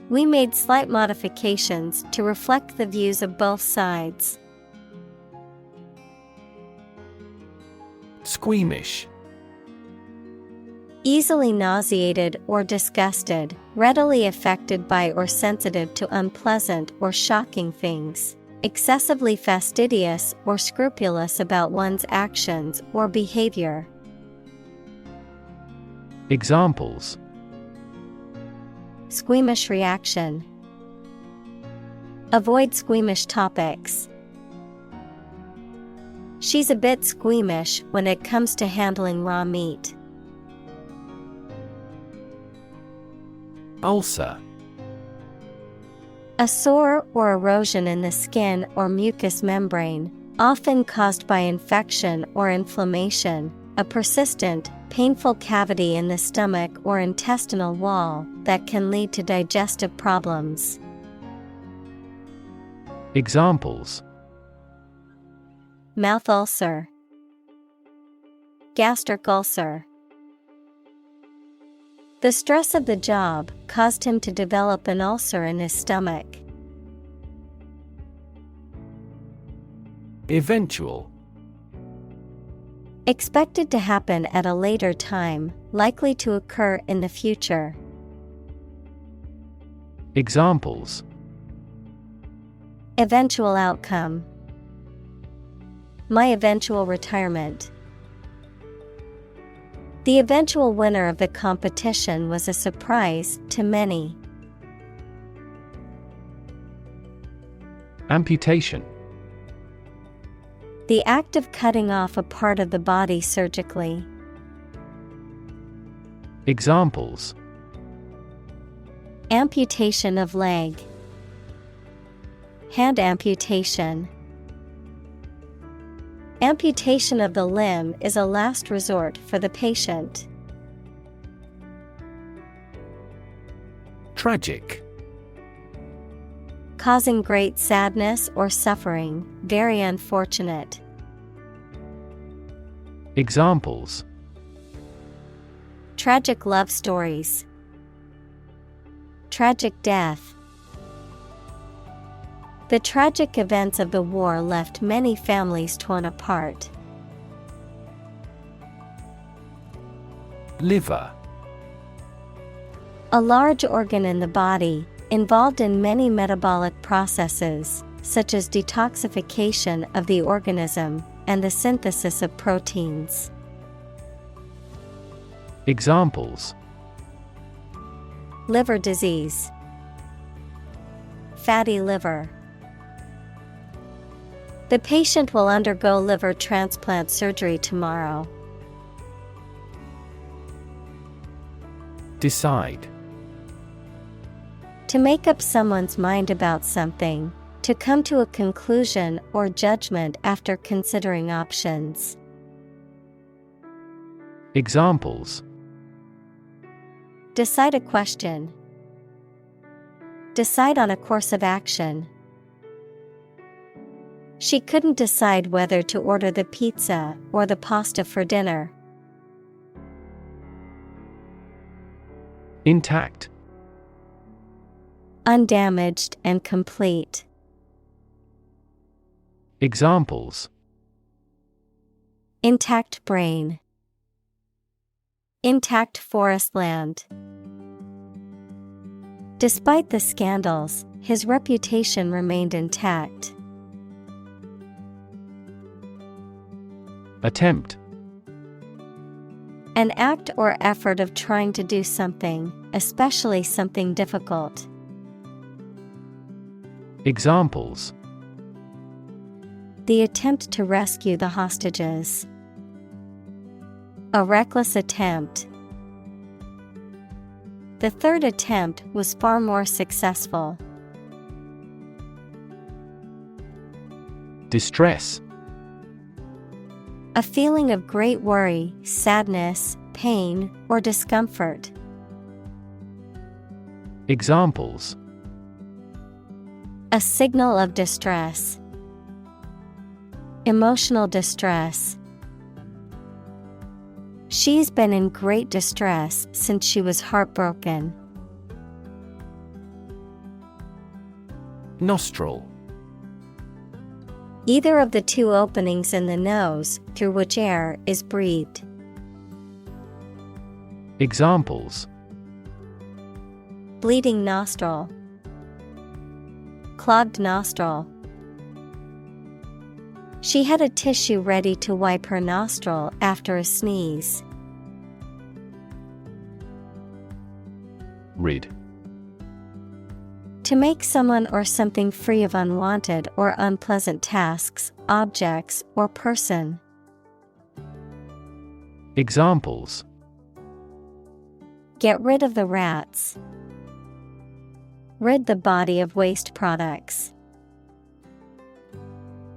We made slight modifications to reflect the views of both sides. Squeamish. Easily nauseated or disgusted, readily affected by or sensitive to unpleasant or shocking things, excessively fastidious or scrupulous about one's actions or behavior. Examples: Squeamish reaction. Avoid squeamish topics. She's a bit squeamish when it comes to handling raw meat. Ulcer. A sore or erosion in the skin or mucous membrane, often caused by infection or inflammation, a persistent, painful cavity in the stomach or intestinal wall that can lead to digestive problems. Examples: Mouth ulcer. Gastric ulcer. The stress of the job caused him to develop an ulcer in his stomach. Eventual. Expected to happen at a later time, likely to occur in the future. Examples: Eventual outcome. My eventual retirement. The eventual winner of the competition was a surprise to many. Amputation. The act of cutting off a part of the body surgically. Examples: Amputation of leg. Hand amputation. Amputation of the limb is a last resort for the patient. Tragic. Causing great sadness or suffering, very unfortunate. Examples: Tragic love stories. Tragic death. The tragic events of the war left many families torn apart. Liver. A large organ in the body, involved in many metabolic processes, such as detoxification of the organism and the synthesis of proteins. Examples: Liver disease, fatty liver. The patient will undergo liver transplant surgery tomorrow. Decide. To make up someone's mind about something, to come to a conclusion or judgment after considering options. Examples: Decide a question. Decide on a course of action. She couldn't decide whether to order the pizza or the pasta for dinner. Intact. Undamaged and complete. Examples: Intact brain. Intact forest land. Despite the scandals, his reputation remained intact. Attempt. An act or effort of trying to do something, especially something difficult. Examples: The attempt to rescue the hostages. A reckless attempt. The third attempt was far more successful. Distress. A feeling of great worry, sadness, pain, or discomfort. Examples: A signal of distress. Emotional distress. She's been in great distress since she was heartbroken. Nostril. Either of the two openings in the nose through which air is breathed. Examples: Bleeding nostril. Clogged nostril. She had a tissue ready to wipe her nostril after a sneeze. Rid. To make someone or something free of unwanted or unpleasant tasks, objects, or person. Examples: Get rid of the rats. Rid the body of waste products.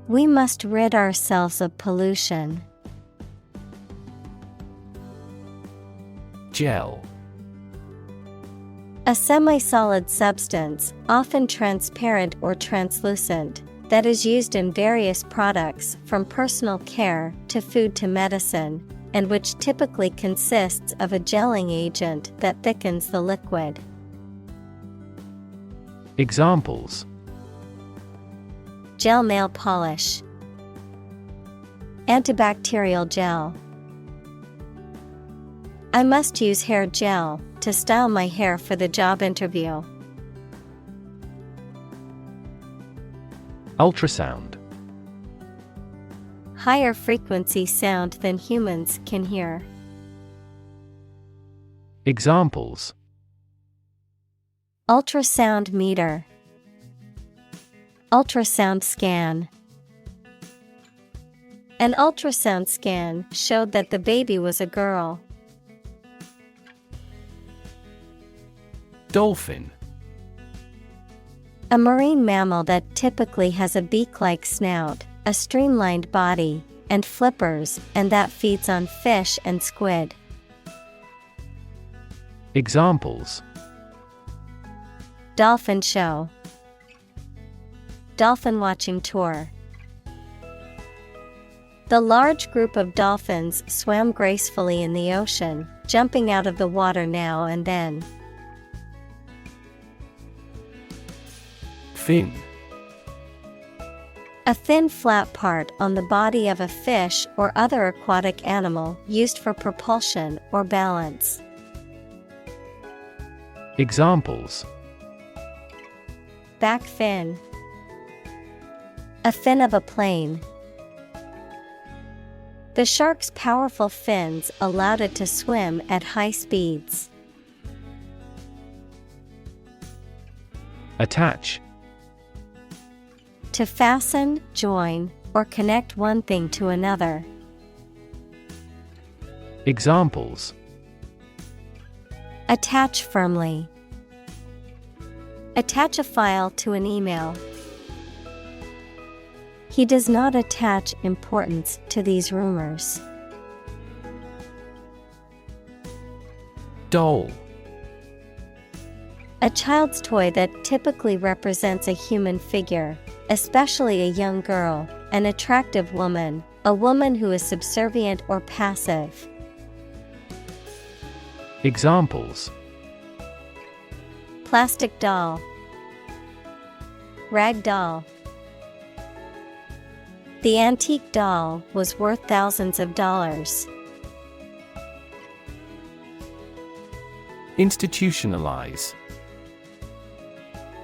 We must rid ourselves of pollution. Gel. A semi-solid substance, often transparent or translucent, that is used in various products from personal care to food to medicine, and which typically consists of a gelling agent that thickens the liquid. Examples: Gel nail polish. Antibacterial gel. I must use hair gel to style my hair for the job interview. Ultrasound. Higher frequency sound than humans can hear. Examples: Ultrasound meter. Ultrasound scan. An ultrasound scan showed that the baby was a girl. Dolphin. A marine mammal that typically has a beak-like snout, a streamlined body, and flippers, and that feeds on fish and squid. Examples: Dolphin show. Dolphin watching tour. The large group of dolphins swam gracefully in the ocean, jumping out of the water now and then. Fin. A thin flat part on the body of a fish or other aquatic animal used for propulsion or balance. Examples: Back fin. A fin of a plane. The shark's powerful fins allowed it to swim at high speeds. Attach. To fasten, join, or connect one thing to another. Examples: Attach firmly. Attach a file to an email. He does not attach importance to these rumors. Doll. A child's toy that typically represents a human figure, especially a young girl, an attractive woman, a woman who is subservient or passive. Examples: Plastic doll. Rag doll. The antique doll was worth thousands of dollars. Institutionalize.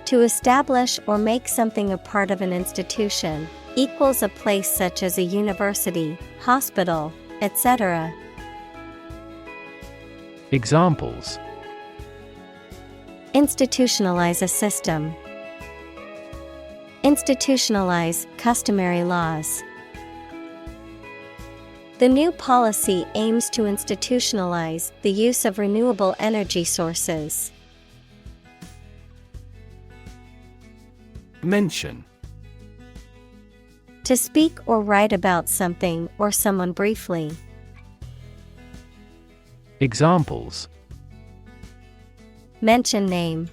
To establish or make something a part of an institution, equals a place such as a university, hospital, etc. Examples: Institutionalize a system. Institutionalize customary laws. The new policy aims to institutionalize the use of renewable energy sources. Mention. To speak or write about something or someone briefly. Examples: Mention name.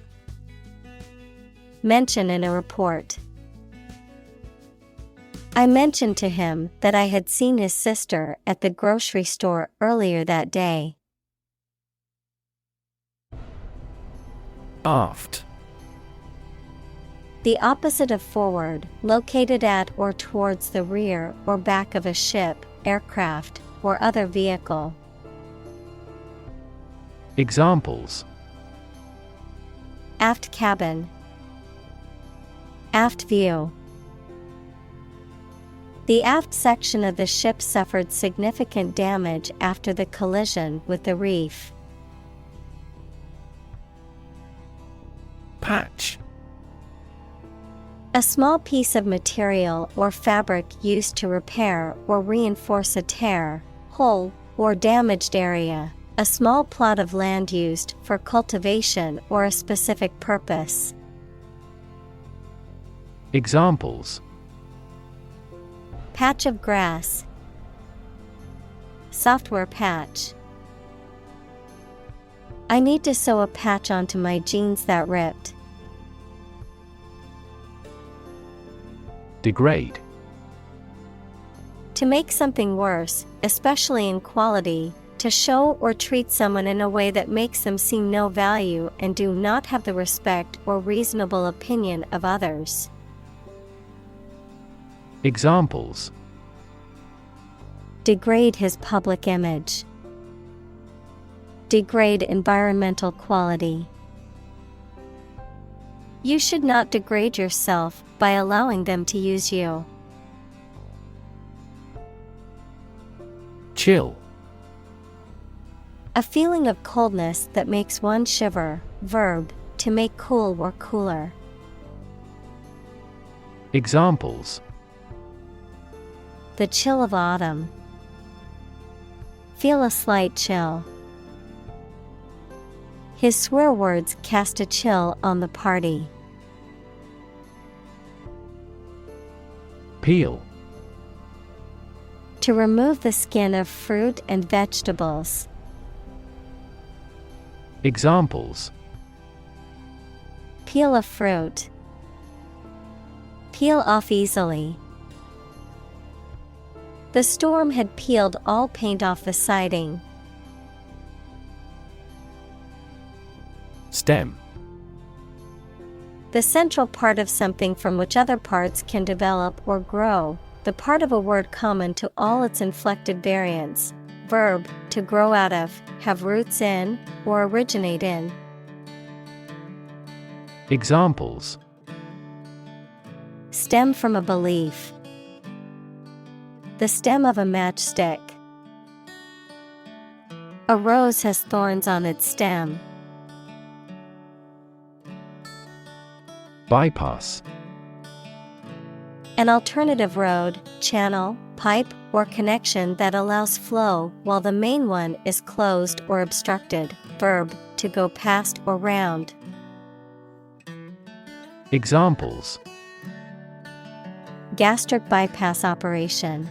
Mention in a report. I mentioned to him that I had seen his sister at the grocery store earlier that day. Aft. The opposite of forward, located at or towards the rear or back of a ship, aircraft, or other vehicle. Examples: Aft cabin. Aft view. The aft section of the ship suffered significant damage after the collision with the reef. Patch. A small piece of material or fabric used to repair or reinforce a tear, hole, or damaged area. A small plot of land used for cultivation or a specific purpose. Examples: Patch of grass. Software patch. I need to sew a patch onto my jeans that ripped. Degrade. To make something worse, especially in quality, to show or treat someone in a way that makes them see no value and do not have the respect or reasonable opinion of others. Examples: Degrade his public image. Degrade environmental quality. You should not degrade yourself by allowing them to use you. Chill. A feeling of coldness that makes one shiver. Verb, to make cool or cooler. Examples: The chill of autumn. Feel a slight chill. His swear words cast a chill on the party. Peel. To remove the skin of fruit and vegetables. Examples: Peel a fruit. Peel off easily. The storm had peeled all paint off the siding. Stem. The central part of something from which other parts can develop or grow, the part of a word common to all its inflected variants. Verb, to grow out of, have roots in, or originate in. Examples: Stem from a belief. The stem of a matchstick. A rose has thorns on its stem. Bypass. An alternative road, channel, pipe, or connection that allows flow while the main one is closed or obstructed. Verb, to go past or round. Examples: Gastric bypass operation.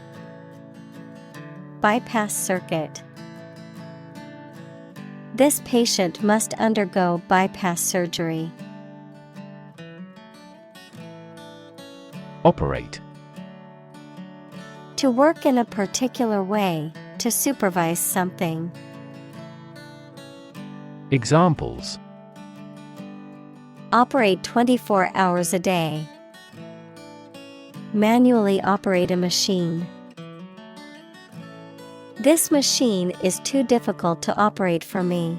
Bypass circuit. This patient must undergo bypass surgery. Operate. To work in a particular way, to supervise something. Examples: Operate 24 hours a day. Manually operate a machine. This machine is too difficult to operate for me.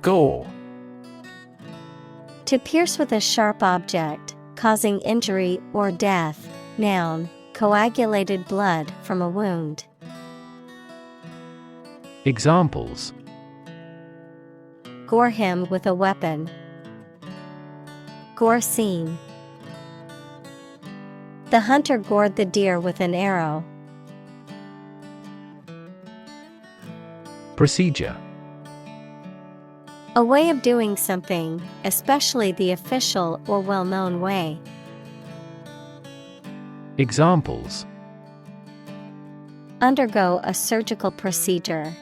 Gore. To pierce with a sharp object, causing injury or death. Noun, coagulated blood from a wound. Examples: Gore him with a weapon. Gore scene. The hunter gored the deer with an arrow. Procedure. A way of doing something, especially the official or well-known way. Examples: Undergo a surgical procedure.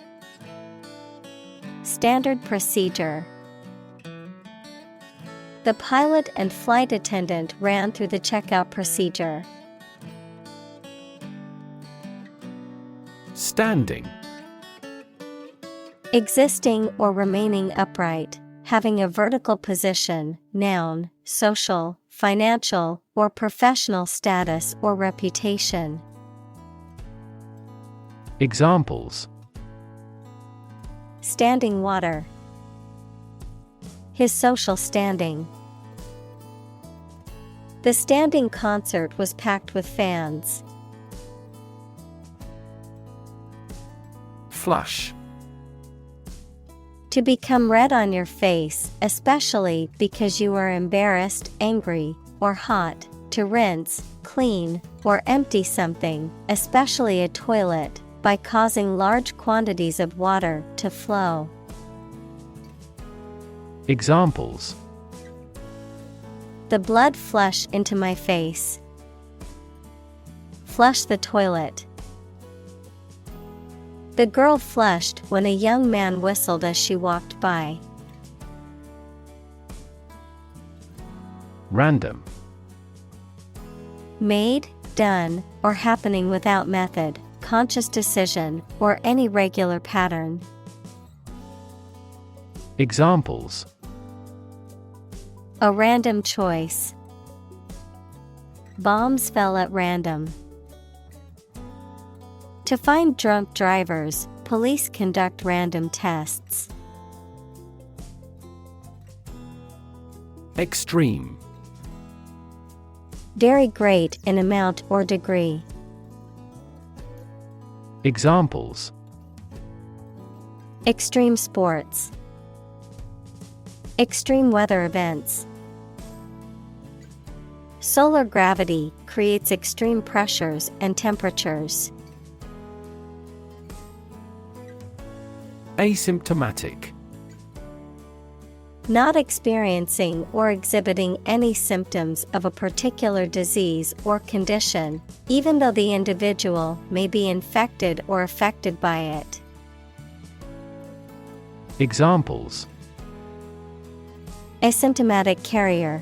Standard procedure. The pilot and flight attendant ran through the checkout procedure. Standing. Existing or remaining upright, having a vertical position. Noun, social, financial, or professional status or reputation. Examples: Standing water. His social standing. The standing concert was packed with fans. Flush. To become red on your face, especially because you are embarrassed, angry, or hot. To rinse, clean, or empty something, especially a toilet, by causing large quantities of water to flow. Examples: The blood flush into my face. Flush the toilet. The girl flushed when a young man whistled as she walked by. Random. Made, done, or happening without method, conscious decision, or any regular pattern. Examples: A random choice. Bombs fell at random. To find drunk drivers, police conduct random tests. Extreme. Very great in amount or degree. Examples: Extreme sports. Extreme weather events. Solar gravity creates extreme pressures and temperatures. Asymptomatic. Not experiencing or exhibiting any symptoms of a particular disease or condition, even though the individual may be infected or affected by it. Examples: Asymptomatic carrier.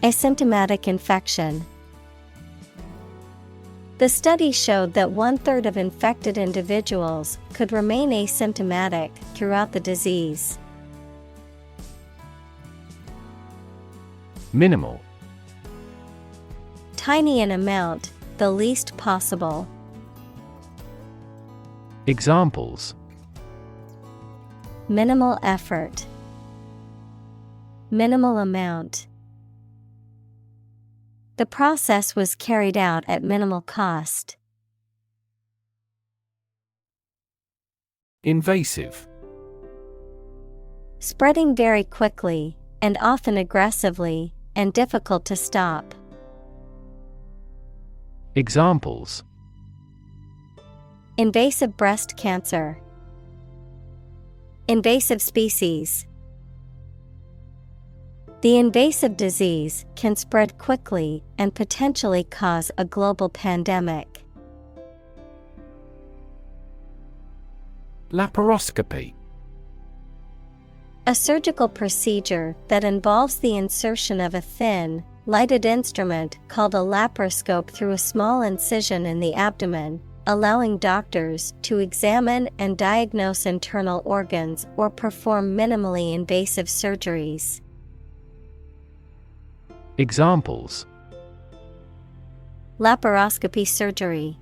Asymptomatic infection. The study showed that 1/3 of infected individuals could remain asymptomatic throughout the disease. Minimal. Tiny in amount, the least possible. Examples: Minimal effort. Minimal amount. The process was carried out at minimal cost. Invasive. Spreading very quickly, and often aggressively, and difficult to stop. Examples: Invasive breast cancer. Invasive species. The invasive disease can spread quickly and potentially cause a global pandemic. Laparoscopy. A surgical procedure that involves the insertion of a thin, lighted instrument called a laparoscope through a small incision in the abdomen, allowing doctors to examine and diagnose internal organs or perform minimally invasive surgeries. Examples: Laparoscopy surgery.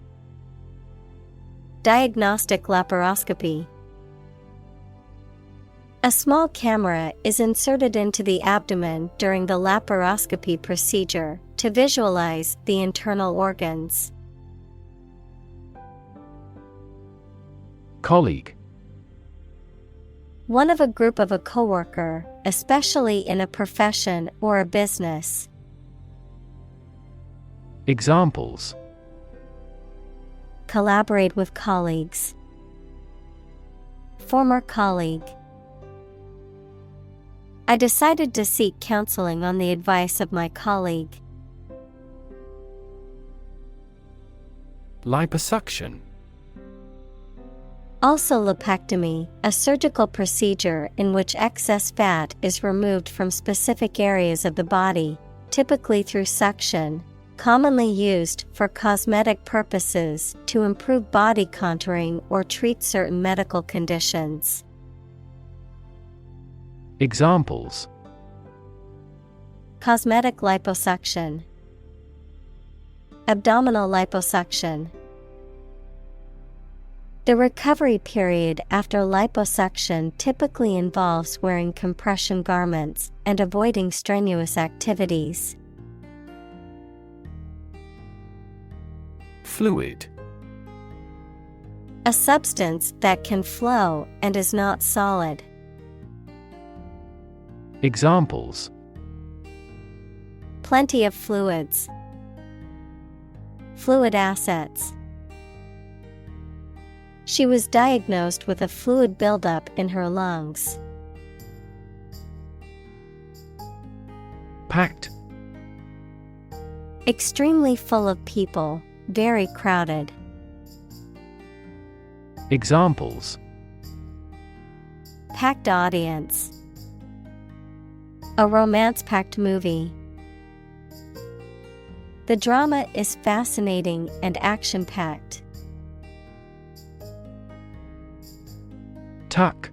Diagnostic laparoscopy. A small camera is inserted into the abdomen during the laparoscopy procedure to visualize the internal organs. Colleague. One of a group of a coworker, especially in a profession or a business. Examples: Collaborate with colleagues. Former colleague. I decided to seek counseling on the advice of my colleague. Liposuction. Also lipectomy, a surgical procedure in which excess fat is removed from specific areas of the body, typically through suction, commonly used for cosmetic purposes to improve body contouring or treat certain medical conditions. Examples: Cosmetic liposuction. Abdominal liposuction. The recovery period after liposuction typically involves wearing compression garments and avoiding strenuous activities. Fluid. A substance that can flow and is not solid. Examples: Plenty of fluids. Fluid assets. She was diagnosed with a fluid buildup in her lungs. Packed. Extremely full of people, very crowded. Examples: Packed audience. A romance-packed movie. The drama is fascinating and action-packed. Tuck.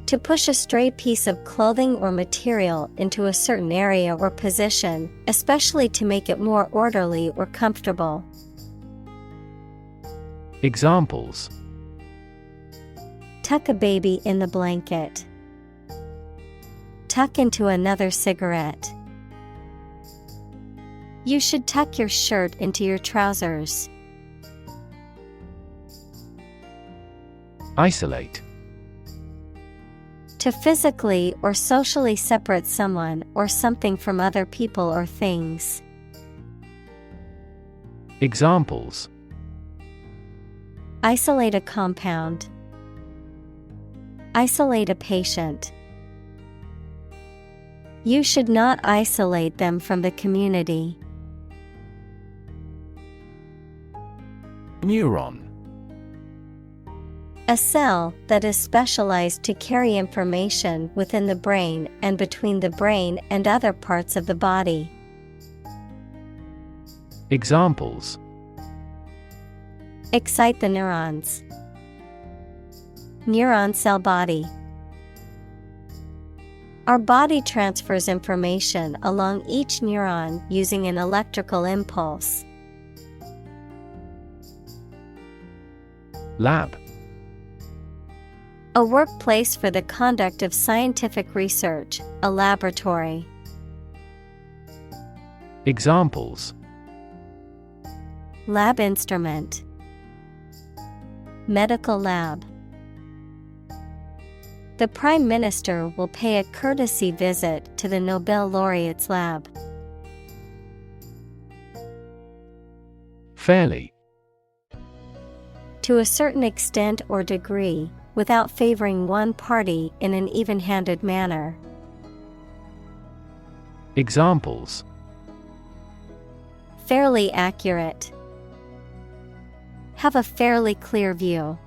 To push a stray piece of clothing or material into a certain area or position, especially to make it more orderly or comfortable. Examples: Tuck a baby in the blanket. Tuck into another cigarette. You should tuck your shirt into your trousers. Isolate. To physically or socially separate someone or something from other people or things. Examples: Isolate a compound. Isolate a patient. You should not isolate them from the community. Neuron. A cell that is specialized to carry information within the brain and between the brain and other parts of the body. Examples: Excite the neurons. Neuron cell body. Our body transfers information along each neuron using an electrical impulse. Lab. A workplace for the conduct of scientific research, a laboratory. Examples: Lab instrument. Medical lab. The Prime Minister will pay a courtesy visit to the Nobel laureate's lab. Fairly. To a certain extent or degree, without favoring one party in an even-handed manner. Examples: Fairly accurate. Have a fairly clear view.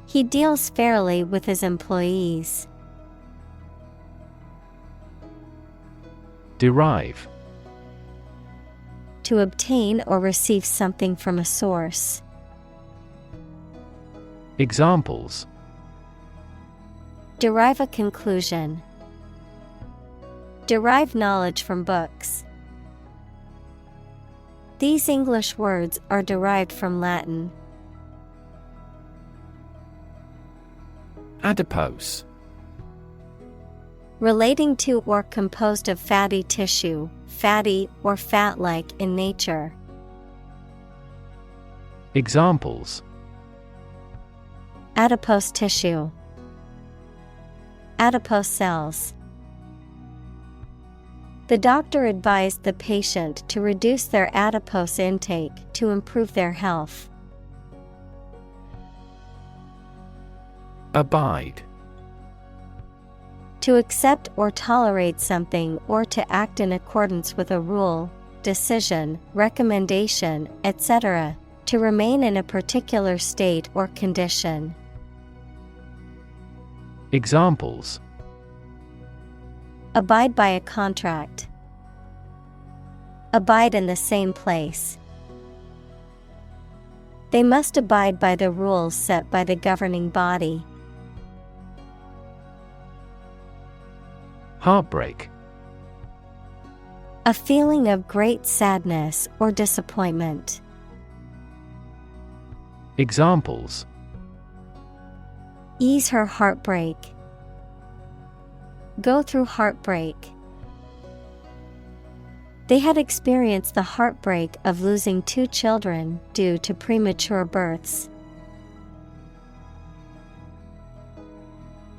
He deals fairly with his employees. Derive. To obtain or receive something from a source. Examples: Derive a conclusion. Derive knowledge from books. These English words are derived from Latin. Adipose. Relating to or composed of fatty tissue, fatty or fat-like in nature. Examples: Adipose tissue. Adipose cells. The doctor advised the patient to reduce their adipose intake to improve their health. Abide. To accept or tolerate something or to act in accordance with a rule, decision, recommendation, etc. To remain in a particular state or condition. Examples: Abide by a contract. Abide in the same place. They must abide by the rules set by the governing body. Heartbreak. A feeling of great sadness or disappointment. Examples: Ease her heartbreak. Go through heartbreak. They had experienced the heartbreak of losing 2 children due to premature births.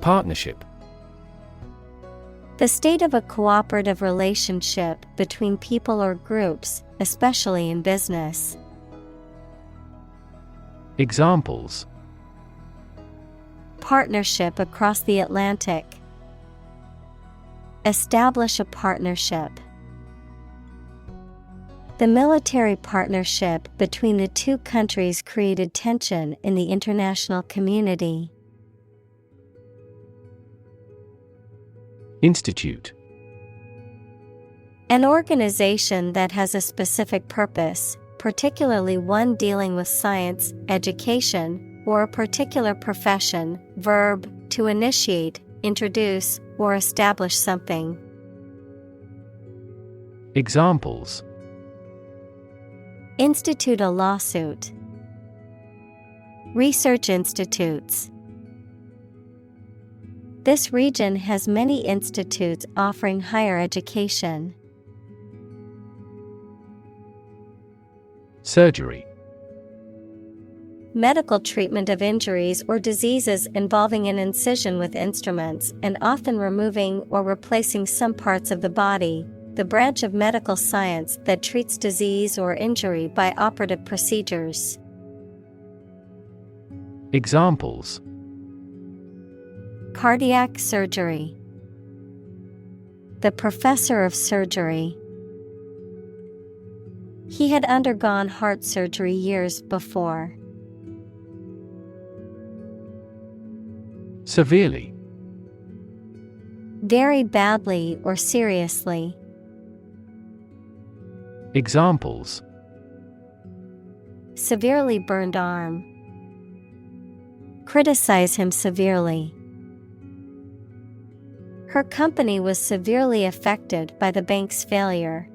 Partnership. The state of a cooperative relationship between people or groups, especially in business. Examples: Partnership across the Atlantic. Establish a partnership. The military partnership between the 2 countries created tension in the international community. Institute. An organization that has a specific purpose, particularly one dealing with science, education, or a particular profession. Verb: to initiate, introduce, or establish something. Examples: Institute a lawsuit. Research institutes. This region has many institutes offering higher education. Surgery. Medical treatment of injuries or diseases involving an incision with instruments and often removing or replacing some parts of the body. The branch of medical science that treats disease or injury by operative procedures. Examples: Cardiac surgery. The professor of surgery. He had undergone heart surgery years before. Severely. Very badly or seriously. Examples: Severely burned arm. Criticize him severely. Her company was severely affected by the bank's failure.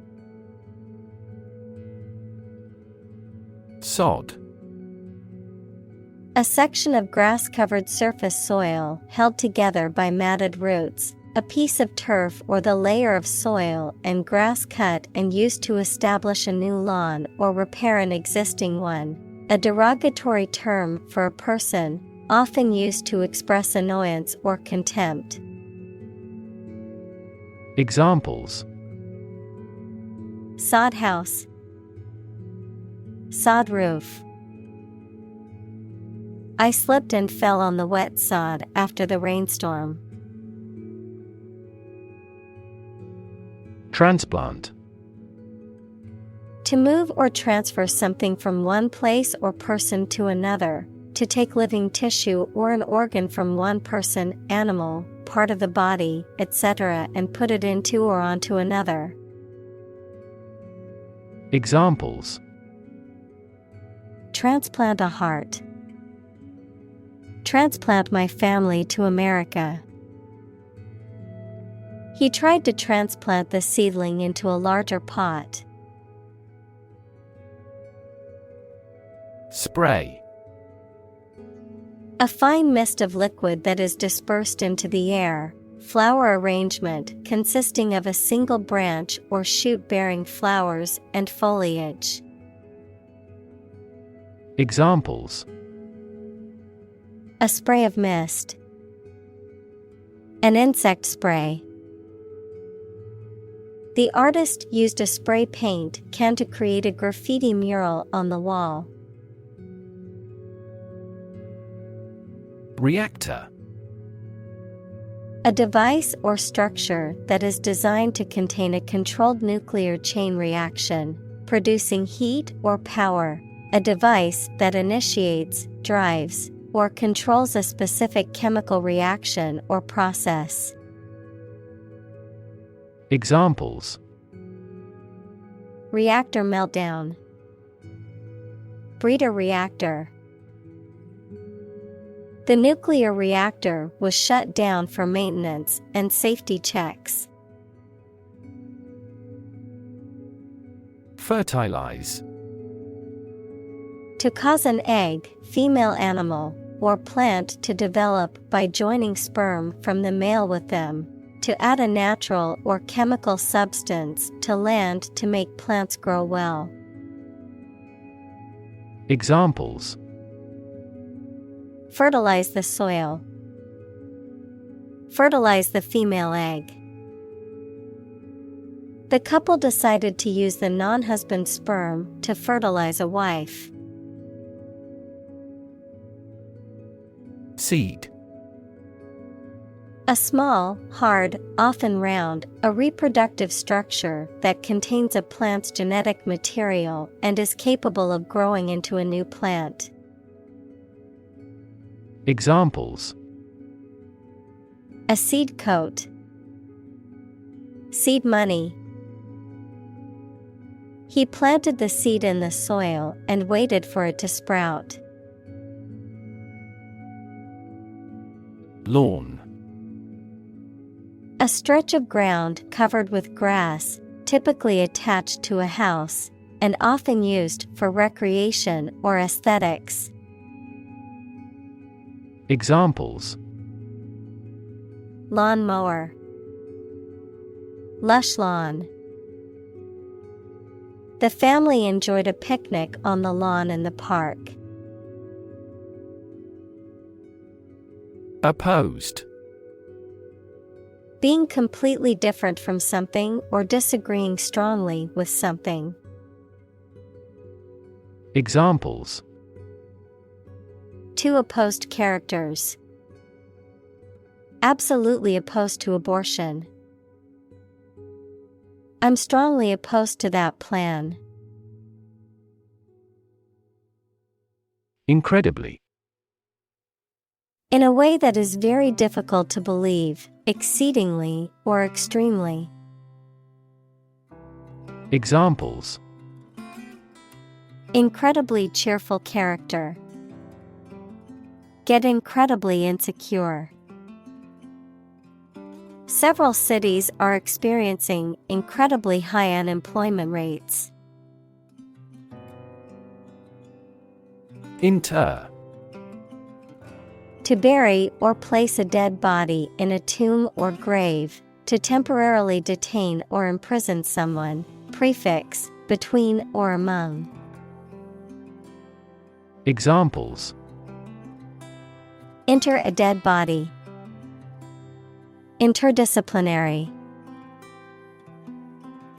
Sod. A section of grass-covered surface soil held together by matted roots, a piece of turf or the layer of soil and grass cut and used to establish a new lawn or repair an existing one. A derogatory term for a person, often used to express annoyance or contempt. Examples: Sod house, sod roof. I slipped and fell on the wet sod after the rainstorm. Transplant. To move or transfer something from one place or person to another, to take living tissue or an organ from one person, animal, part of the body, etc., and put it into or onto another. Examples: Transplant a heart. Transplant my family to America. He tried to transplant the seedling into a larger pot. Spray. A fine mist of liquid that is dispersed into the air. Flower arrangement consisting of a single branch or shoot bearing flowers and foliage. Examples: A spray of mist. An insect spray. The artist used a spray paint can to create a graffiti mural on the wall. Reactor. A device or structure that is designed to contain a controlled nuclear chain reaction, producing heat or power. A device that initiates, drives, or controls a specific chemical reaction or process. Examples: Reactor meltdown. Breeder reactor. The nuclear reactor was shut down for maintenance and safety checks. Fertilize. To cause an egg, female animal, or plant to develop by joining sperm from the male with them. To add a natural or chemical substance to land to make plants grow well. Examples: Fertilize the soil. Fertilize the female egg. The couple decided to use the non-husband's sperm to fertilize a wife. Seed. A small, hard, often round, a reproductive structure that contains a plant's genetic material and is capable of growing into a new plant. Examples: A seed coat. Seed money. He planted the seed in the soil and waited for it to sprout. Lawn. A stretch of ground covered with grass, typically attached to a house, and often used for recreation or aesthetics. Examples: Lawn mower. Lush lawn. The family enjoyed a picnic on the lawn in the park. Opposed. Being completely different from something or disagreeing strongly with something. Examples: Two opposed characters. Absolutely opposed to abortion. I'm strongly opposed to that plan. Incredibly. In a way that is very difficult to believe, exceedingly, or extremely. Examples: Incredibly cheerful character. Get incredibly insecure. Several cities are experiencing incredibly high unemployment rates. Inter. To bury or place a dead body in a tomb or grave, to temporarily detain or imprison someone. Prefix, between or among. Examples: Inter a dead body. Interdisciplinary.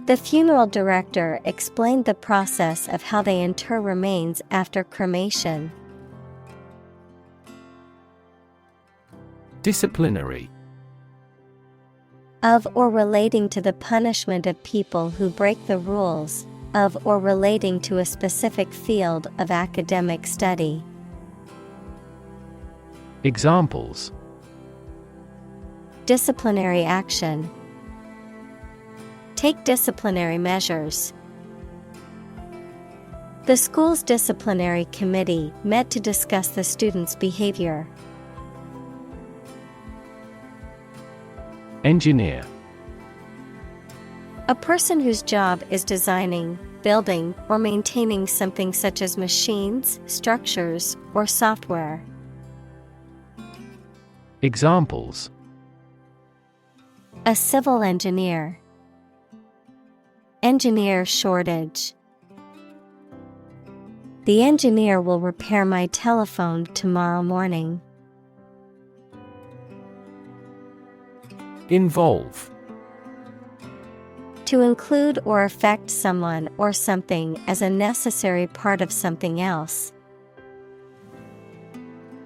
The funeral director explained the process of how they inter remains after cremation. Disciplinary. Of or relating to the punishment of people who break the rules, of or relating to a specific field of academic study. Examples: Disciplinary action. Take disciplinary measures. The school's disciplinary committee met to discuss the students' behavior. Engineer. A person whose job is designing, building, or maintaining something such as machines, structures, or software. Examples: A civil engineer. Engineer shortage. The engineer will repair my telephone tomorrow morning. Involve. To include or affect someone or something as a necessary part of something else.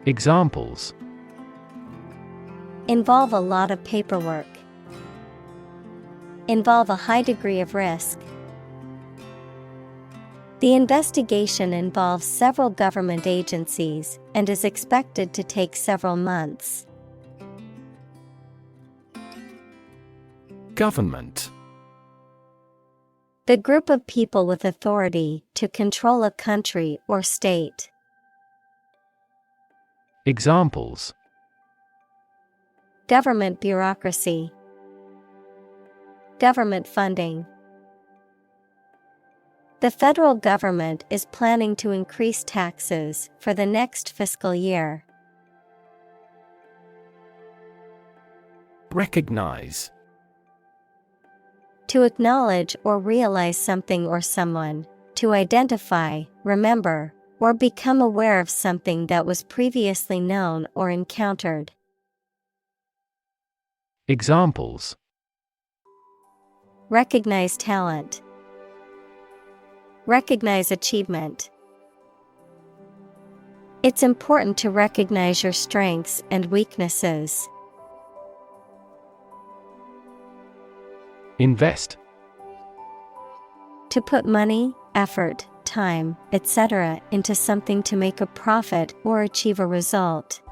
Examples: Involve a lot of paperwork. Involve a high degree of risk. The investigation involves several government agencies and is expected to take several months. Government. The group of people with authority to control a country or state. Examples: Government bureaucracy. Government funding. The federal government is planning to increase taxes for the next fiscal year. Recognize. To acknowledge or realize something or someone, to identify, remember, or become aware of something that was previously known or encountered. Examples: Recognize talent. Recognize achievement. It's important to recognize your strengths and weaknesses. Invest. To put money, effort, time, etc. into something to make a profit or achieve a result.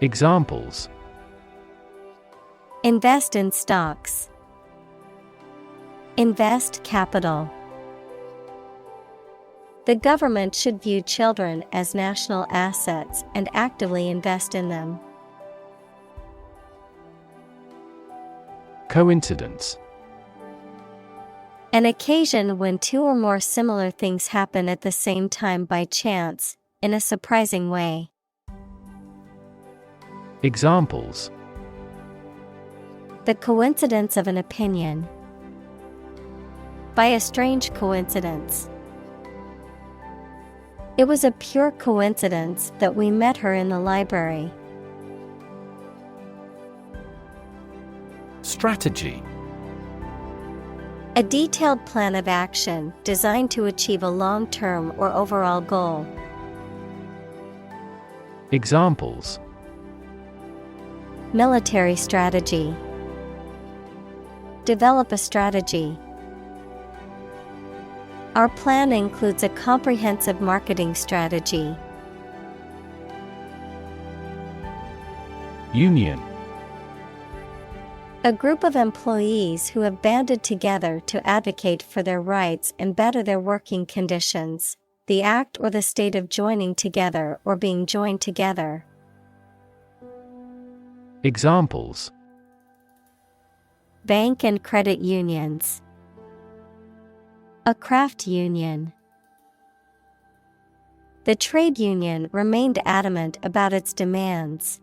Examples: Invest in stocks. Invest capital. The government should view children as national assets and actively invest in them. Coincidence. An occasion when two or more similar things happen at the same time by chance, in a surprising way. Examples: The coincidence of an opinion. By a strange coincidence. It was a pure coincidence that we met her in the library. Strategy. A detailed plan of action designed to achieve a long-term or overall goal. Examples: Military strategy. Develop a strategy. Our plan includes a comprehensive marketing strategy. Union. A group of employees who have banded together to advocate for their rights and better their working conditions. the act or the state of joining together or being joined together. Examples: Bank and credit unions. A craft union. The trade union remained adamant about its demands.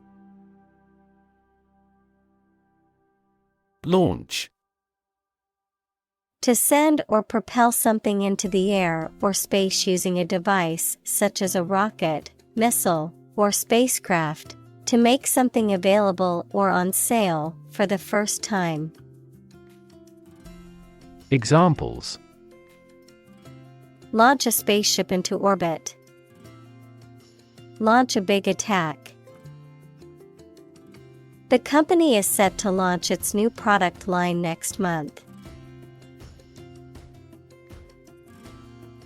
Launch. To send or propel something into the air or space using a device such as a rocket, missile, or spacecraft, to make something available or on sale for the first time. Examples: Launch a spaceship into orbit. Launch a big attack. The company is set to launch its new product line next month.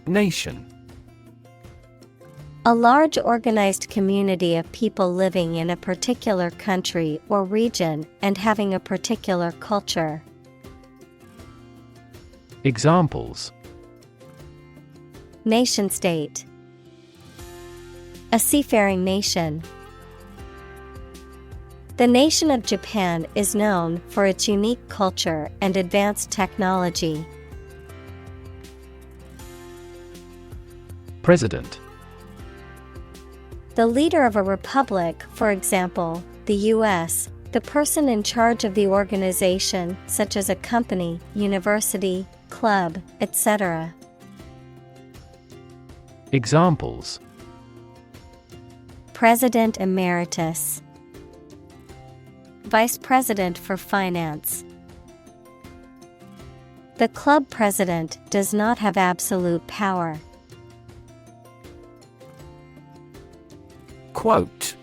Nation. A large organized community of people living in a particular country or region and having a particular culture. Examples: Nation-state. A seafaring nation. The nation of Japan is known for its unique culture and advanced technology. President. The leader of a republic, for example, the U.S., the person in charge of the organization, such as a company, university, club, etc. Examples: President Emeritus. Vice President for Finance. The club president does not have absolute power. Quote.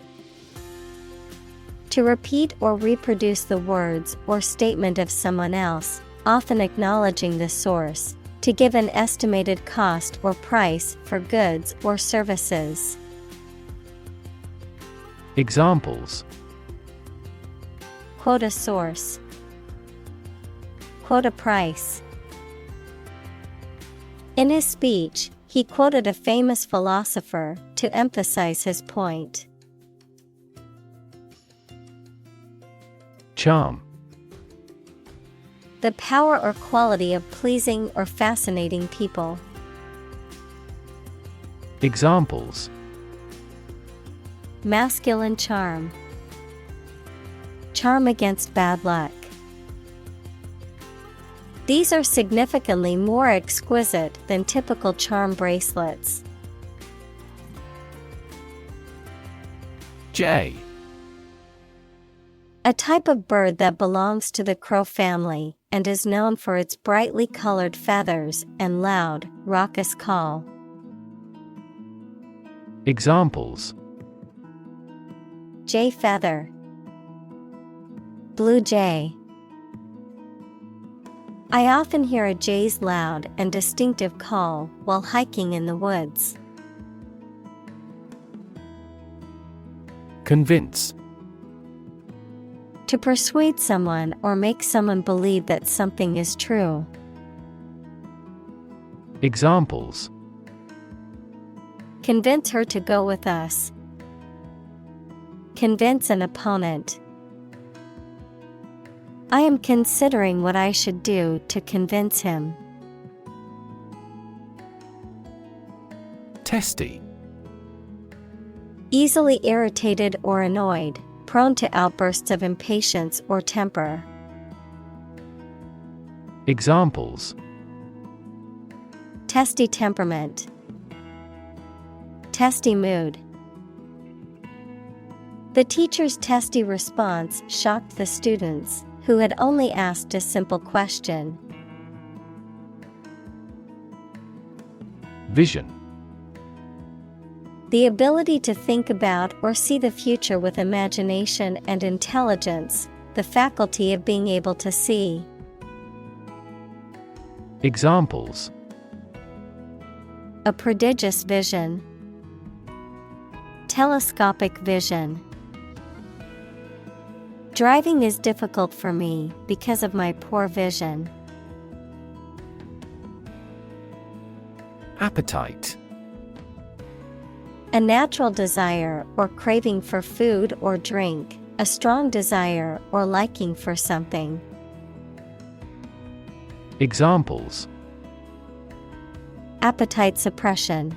To repeat or reproduce the words or statement of someone else, often acknowledging the source, to give an estimated cost or price for goods or services. Examples: Quote a source. Quote a price. In his speech, he quoted a famous philosopher to emphasize his point. Charm. The power or quality of pleasing or fascinating people. Examples: Masculine charm. Charm against bad luck. These are significantly more exquisite than typical charm bracelets. Jay. A type of bird that belongs to the crow family and is known for its brightly colored feathers and loud, raucous call. Examples: Jay feather. Blue jay. I often hear a jay's loud and distinctive call while hiking in the woods. Convince. To persuade someone or make someone believe that something is true. Examples: Convince her to go with us. Convince an opponent. I am considering what I should do to convince him. Testy. Easily irritated or annoyed, prone to outbursts of impatience or temper. Examples: Testy temperament. Testy mood. The teacher's testy response shocked the students, who had only asked a simple question. Vision. The ability to think about or see the future with imagination and intelligence, the faculty of being able to see. Examples: A prodigious vision. Telescopic vision. Driving is difficult for me because of my poor vision. Appetite. A natural desire or craving for food or drink, a strong desire or liking for something. Examples: Appetite suppression.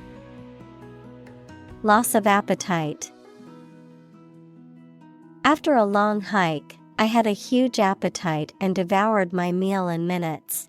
Loss of appetite. After a long hike, I had a huge appetite and devoured my meal in minutes.